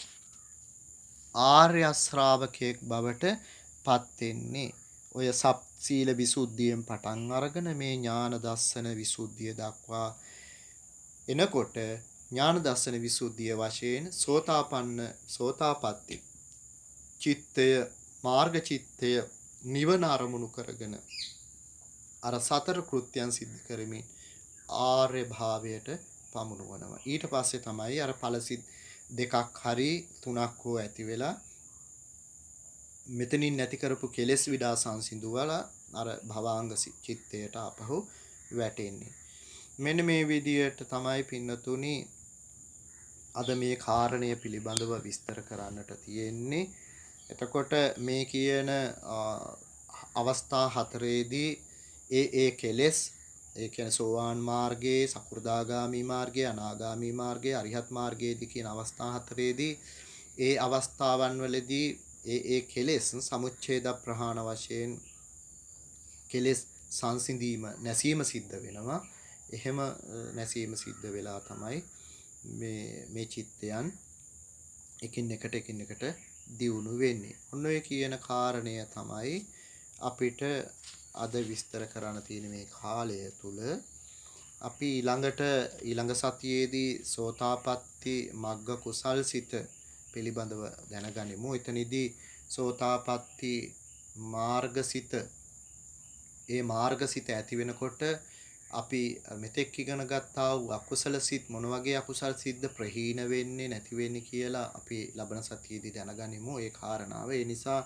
ආර්ය ශ්‍රාවකයෙක් බවට පත් වෙන්නේ. ඔය සප් සීල විසුද්ධියෙන් පටන් අරගෙන මේ ඥාන දර්ශන විසුද්ධිය දක්වා එනකොට ඥාන දර්ශන විසුද්ධිය වශයෙන් සෝතාපට්ටි චිත්තය මාර්ග චිත්තය නිවන අරමුණු කරගෙන අර සතර කෘත්‍යයන් සිද්ධ කරමින් ආර්ය භාවයට පමුණුවනවා. ඊට පස්සේ තමයි අර ඵලසිත දෙකක් හරි තුනක් හෝ ඇති වෙලා මෙතනින් නැති කරපු කෙලෙස් විඩා සංසිඳුවලා අර භවාංග චිත්තයට ආපහු වැටෙන්නේ. මෙන්න මේ විදියට තමයි පින්නතුනි අද මේ කාරණය පිළිබඳව විස්තර කරන්නට තියෙන්නේ. එතකොට මේ කියන අවස්ථා හතරේදී ඒ කෙලෙස් ඒ කියන්නේ සෝවාන් මාර්ගයේ, සකෘදාගාමි මාර්ගයේ, අනාගාමි මාර්ගයේ, අරිහත් මාර්ගයේදී කියන අවස්ථා හතරේදී ඒ අවස්ථාවන් වලදී ඒ කෙලෙස් සමුච්ඡේද ප්‍රහාණ වශයෙන් කෙලෙස් සංසිඳීම නැසීම සිද්ධ වෙනවා. එහෙම නැසීම සිද්ධ වෙලා තමයි මේ චිත්තයන් එකින් එකට දියුණු වෙන්නේ. ඔන්න ඔය කියන කාරණය තමයි අපිට අද විස්තර කරන්න තියෙන මේ කාලය තුල අපි ඊළඟ සතියේදී සෝතාපට්ටි මග්ග කුසල්සිත පිළිබඳව දැනගනිමු. එතනදී සෝතාපට්ටි මාර්ගසිත ඒ මාර්ගසිත ඇති වෙනකොට අපි මෙතෙක් ඉගෙන ගත්තා වූ අකුසල සිත් මොන වගේ අකුසල් සිද්ද ප්‍රහීන වෙන්නේ නැති වෙන්නේ කියලා අපි ලබන සතියේදී දැනගනිමු. ඒ කාරණාව. ඒ නිසා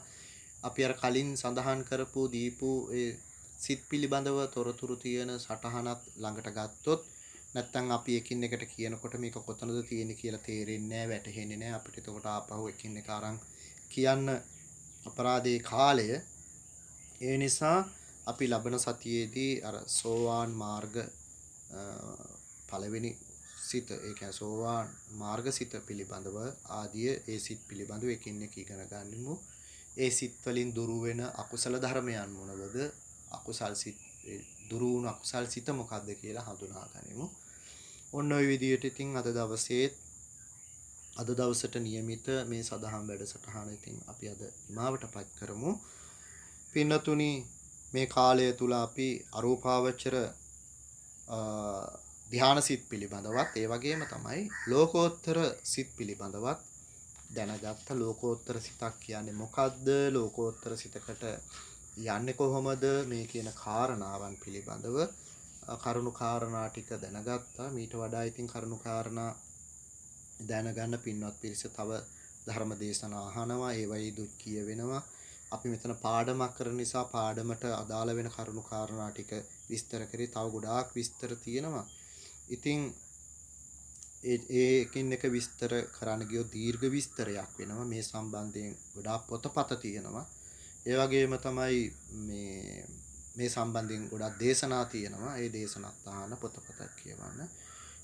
අපි අර කලින් සඳහන් කරපු දීපු ඒ සිත් පිළිබඳව තොරතුරු තියෙන සටහනත් ළඟට ගත්තොත් නැත්නම් අපි එකින් එකට කියනකොට මේක කොතනද තියෙන්නේ කියලා තේරෙන්නේ නැහැ, වැටහෙන්නේ නැහැ. අපිට එතකොට ආපහු එකින් එක අරන් කියන්න අපරාධේ කාලය. ඒ නිසා අපි ලබන සතියේදී අර සෝවාන් මාර්ග පළවෙනි සිත, ඒ කියන්නේ සෝවාන් මාර්ග සිත පිළිබඳව ආදී ඒ සිත් පිළිබඳව එකින් එක ඉගෙන ගන්නෙමු. ඒ සිත් වලින් දුරු වෙන අකුසල ධර්මයන් මොනවද? අකුසල් සිත් දුරු වුණු අකුසල් සිත මොකක්ද කියලා හඳුනා ගනිමු. ඔන්න ඔය විදිහට ඉතින් අද දවසට નિયમિત මේ සදහම් වැඩසටහන ඉතින් අපි අද නිමාවටපත් කරමු. පින්නතුනි, මේ කාලය තුල අපි අරූපාවචර ධ්‍යාන සිත් පිළිබඳවත් ඒ වගේම තමයි ලෝකෝත්තර සිත් පිළිබඳවත් දැනගත්ත. ලෝකෝත්තර සිතක් කියන්නේ මොකද්ද? ලෝකෝත්තර සිතකට යන්නේ කොහොමද? මේ කියන කාරණාවන් පිළිබඳව කරුණු කාරණා ටික දැනගත්තා. මීට වඩා ඉතින් කරුණු කාරණා දැනගන්න පින්වත් පිරිස තව ධර්ම දේශනා අහනවා, ඒවයි දුක් කියවෙනවා. අපි මෙතන පාඩමක් කරන නිසා පාඩමට අදාළ වෙන කරුණු කාරණා ටික විස්තර කරේ. තව ගොඩාක් විස්තර තියෙනවා. ඉතින් ඒ එකින් එක විස්තර කරන්න ගියොත් දීර්ඝ විස්තරයක් වෙනවා. මේ සම්බන්ධයෙන් ගොඩාක් පොතපත තියෙනවා. ඒ වගේම තමයි මේ සම්බන්ධයෙන් ගොඩාක් දේශනා තියෙනවා. ඒ දේශනාත් අහන්න, පොතපතක් කියවන්න.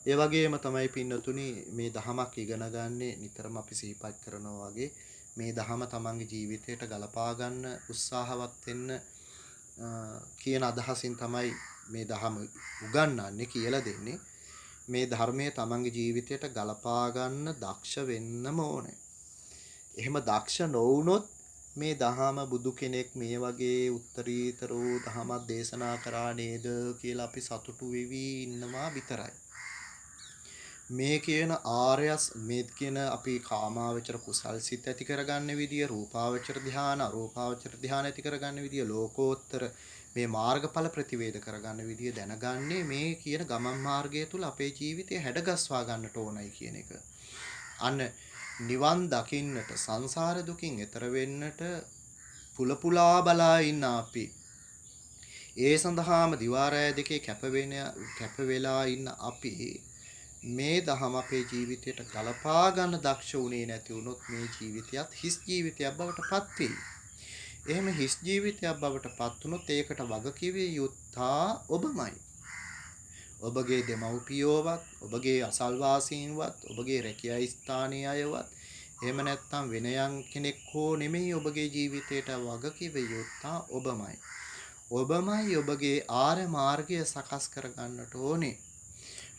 ඒ වගේම තමයි පින්නතුනි, මේ දහමක් ඉගෙන ගන්නේ නිතරම අපි සිහිපත් කරනවා වගේ මේ දහම තමන්ගේ ජීවිතයට ගලපා ගන්න උත්සාහවත් වෙන්න කියන අදහසින් තමයි මේ දහම උගන්වන්නේ, කියලා දෙන්නේ. මේ ධර්මයේ තමන්ගේ ජීවිතයට ගලපා ගන්න දක්ෂ වෙන්නම ඕනේ. එහෙම දක්ෂ නොවුනොත් මේ දහම බුදු කෙනෙක් මේ වගේ උත්තරීතර වූ දහමක් දේශනා කරා නේද කියලා අපි සතුටු වෙවි ඉන්නවා විතරයි. මේ කියන ආර්යස්, මේ කියන අපි කාමාවචර කුසල් සිත් ඇති කරගන්න විදිය, රූපාවචර ධ්‍යාන, අරූපාවචර ධ්‍යාන ඇති කරගන්න විදිය, ලෝකෝත්තර මේ මාර්ගඵල ප්‍රතිවේද කරගන්න විදිය දැනගන්නේ මේ කියන ගමන් මාර්ගය තුල අපේ ජීවිතය හැඩගස්වා ගන්නට ඕනයි කියන එක. අන්න නිවන් දකින්නට, සංසාර දුකින් එතර වෙන්නට පුලපුලා බලා ඉන්න අපි, ඒ සඳහාම දිවා රැය දෙකේ කැප වෙලා ඉන්න අපි මේ දහම අපේ ජීවිතයට ගලපා ගන්න දක්ෂ වුණේ නැති වුණොත් මේ ජීවිතයත් හිස් ජීවිතයක් බවට පත් වෙයි. එහෙම හිස් ජීවිතයක් බවට පත් වුණොත් ඒකට වගකිවිය යුත්තා ඔබමයි. ඔබගේ දෙමව්පියෝවත්, ඔබගේ අසල්වාසීන්වත්, ඔබගේ රැකියා ස්ථානීය අයවත්, එහෙම නැත්නම් වෙනයන් කෙනෙක් හෝ නෙමෙයි. ඔබගේ ජීවිතයට වගකිවිය යුත්තා ඔබමයි. ඔබමයි ඔබගේ ආර්ය මාර්ගය සකස් කර ගන්නට ඕනේ.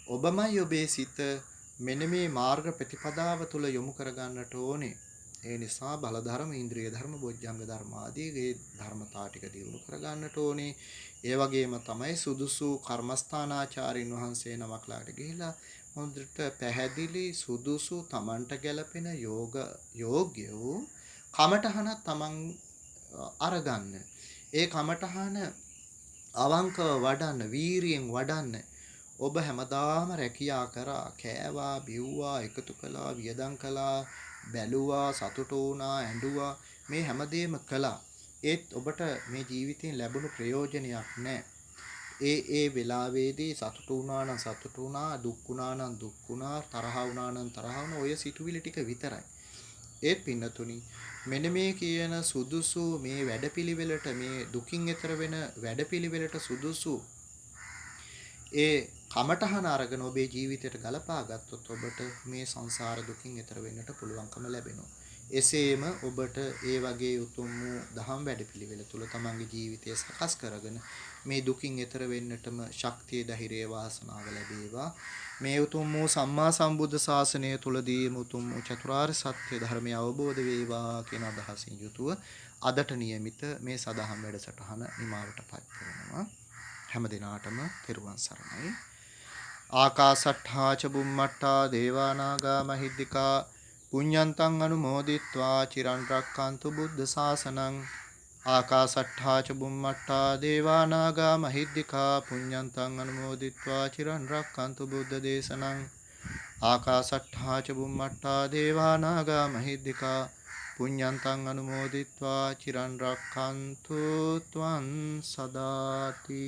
ඔබමයි ඔබේ සිත මෙන්න මේ මාර්ග ප්‍රතිපදාව තුළ යොමු කර ගන්නට ඕනේ. ඒ නිසා බල ධර්ම, ඉන්ද්‍රිය ධර්ම, බොජ්ජංග ධර්ම ආදී ඒ ධර්මතා ටික දියුණු කර ගන්නට ඕනේ. ඒ වගේම තමයි සුදුසු කර්මස්ථානාචාරින් වහන්සේ නමක් ළඟට ගිහිලා හොඳට පැහැදිලි සුදුසු තමන්ට ගැලපෙන යෝග්‍ය වූ කමඨහන තමන් අරගන්න. ඒ කමඨහන අවංකව වඩන්න, වීරියෙන් වඩන්න. ඔබ හැමදාම රැකියා කරා, කෑවා, බිව්වා, එකතු කළා, වියදම් කළා, බැලුවා, සතුටු වුණා, ඇඬුවා, මේ හැමදේම කළා. ඒත් ඔබට මේ ජීවිතයෙන් ලැබුණු ප්‍රයෝජනයක් නැහැ. ඒ වෙලාවේදී සතුටු වුණා නම් සතුටු වුණා, දුක් වුණා නම් දුක් වුණා, තරහ වුණා නම් තරහ වුණා, ඔය සිතුවිලි ටික විතරයි. ඒත් පින්නතුනි, මෙන්න මේ කියන සුදුසු මේ වැඩපිළිවෙලට, මේ දුකින් එතර වෙන වැඩපිළිවෙලට සුදුසු ඒ කමටහන අරගෙන ඔබේ ජීවිතයට ගලපා ගත්තොත් ඔබට මේ සංසාර දුකින් එතර වෙන්නට පුළුවන්කම ලැබෙනවා. එසේම ඔබට ඒ වගේ උතුම් වූ දහම් වැඩපිළිවෙල තුල තමන්ගේ ජීවිතය සකස් කරගෙන මේ දුකින් එතර වෙන්නටම ශක්තිය ධෛර්යය වාසනාව ලැබේවා. මේ උතුම් වූ සම්මා සම්බුද්ධ ශාසනය තුලදී උතුම් වූ චතුරාර්ය සත්‍ය ධර්මය අවබෝධ වේවා කියන අදහසින් යුතුව අදට නියමිත මේ සදහම් වැඩසටහන නිමාවටපත් කරනවා. හැම දිනාටම තෙරුවන් සරණයි. ආකාසට්ඨා ච බුම්මට්ඨා දේවා නාග මහිද්దికා පුඤ්ඤන්තං අනුමෝදිත්වා චිරන් රැක්කන්තු බුද්ධ ශාසනං. ආකාසට්ඨා ච බුම්මට්ඨා දේවා නාග මහිද්దికා පුඤ්ඤන්තං අනුමෝදිත්වා චිරන් රැක්කන්තු බුද්ධ දේශනං. ආකාසට්ඨා ච බුම්මට්ඨා දේවා නාග මහිද්దికා පුඤ්ඤන්තං අනුමෝදිත්වා චිරන් රැක්කන්තු ත්වං සදාති.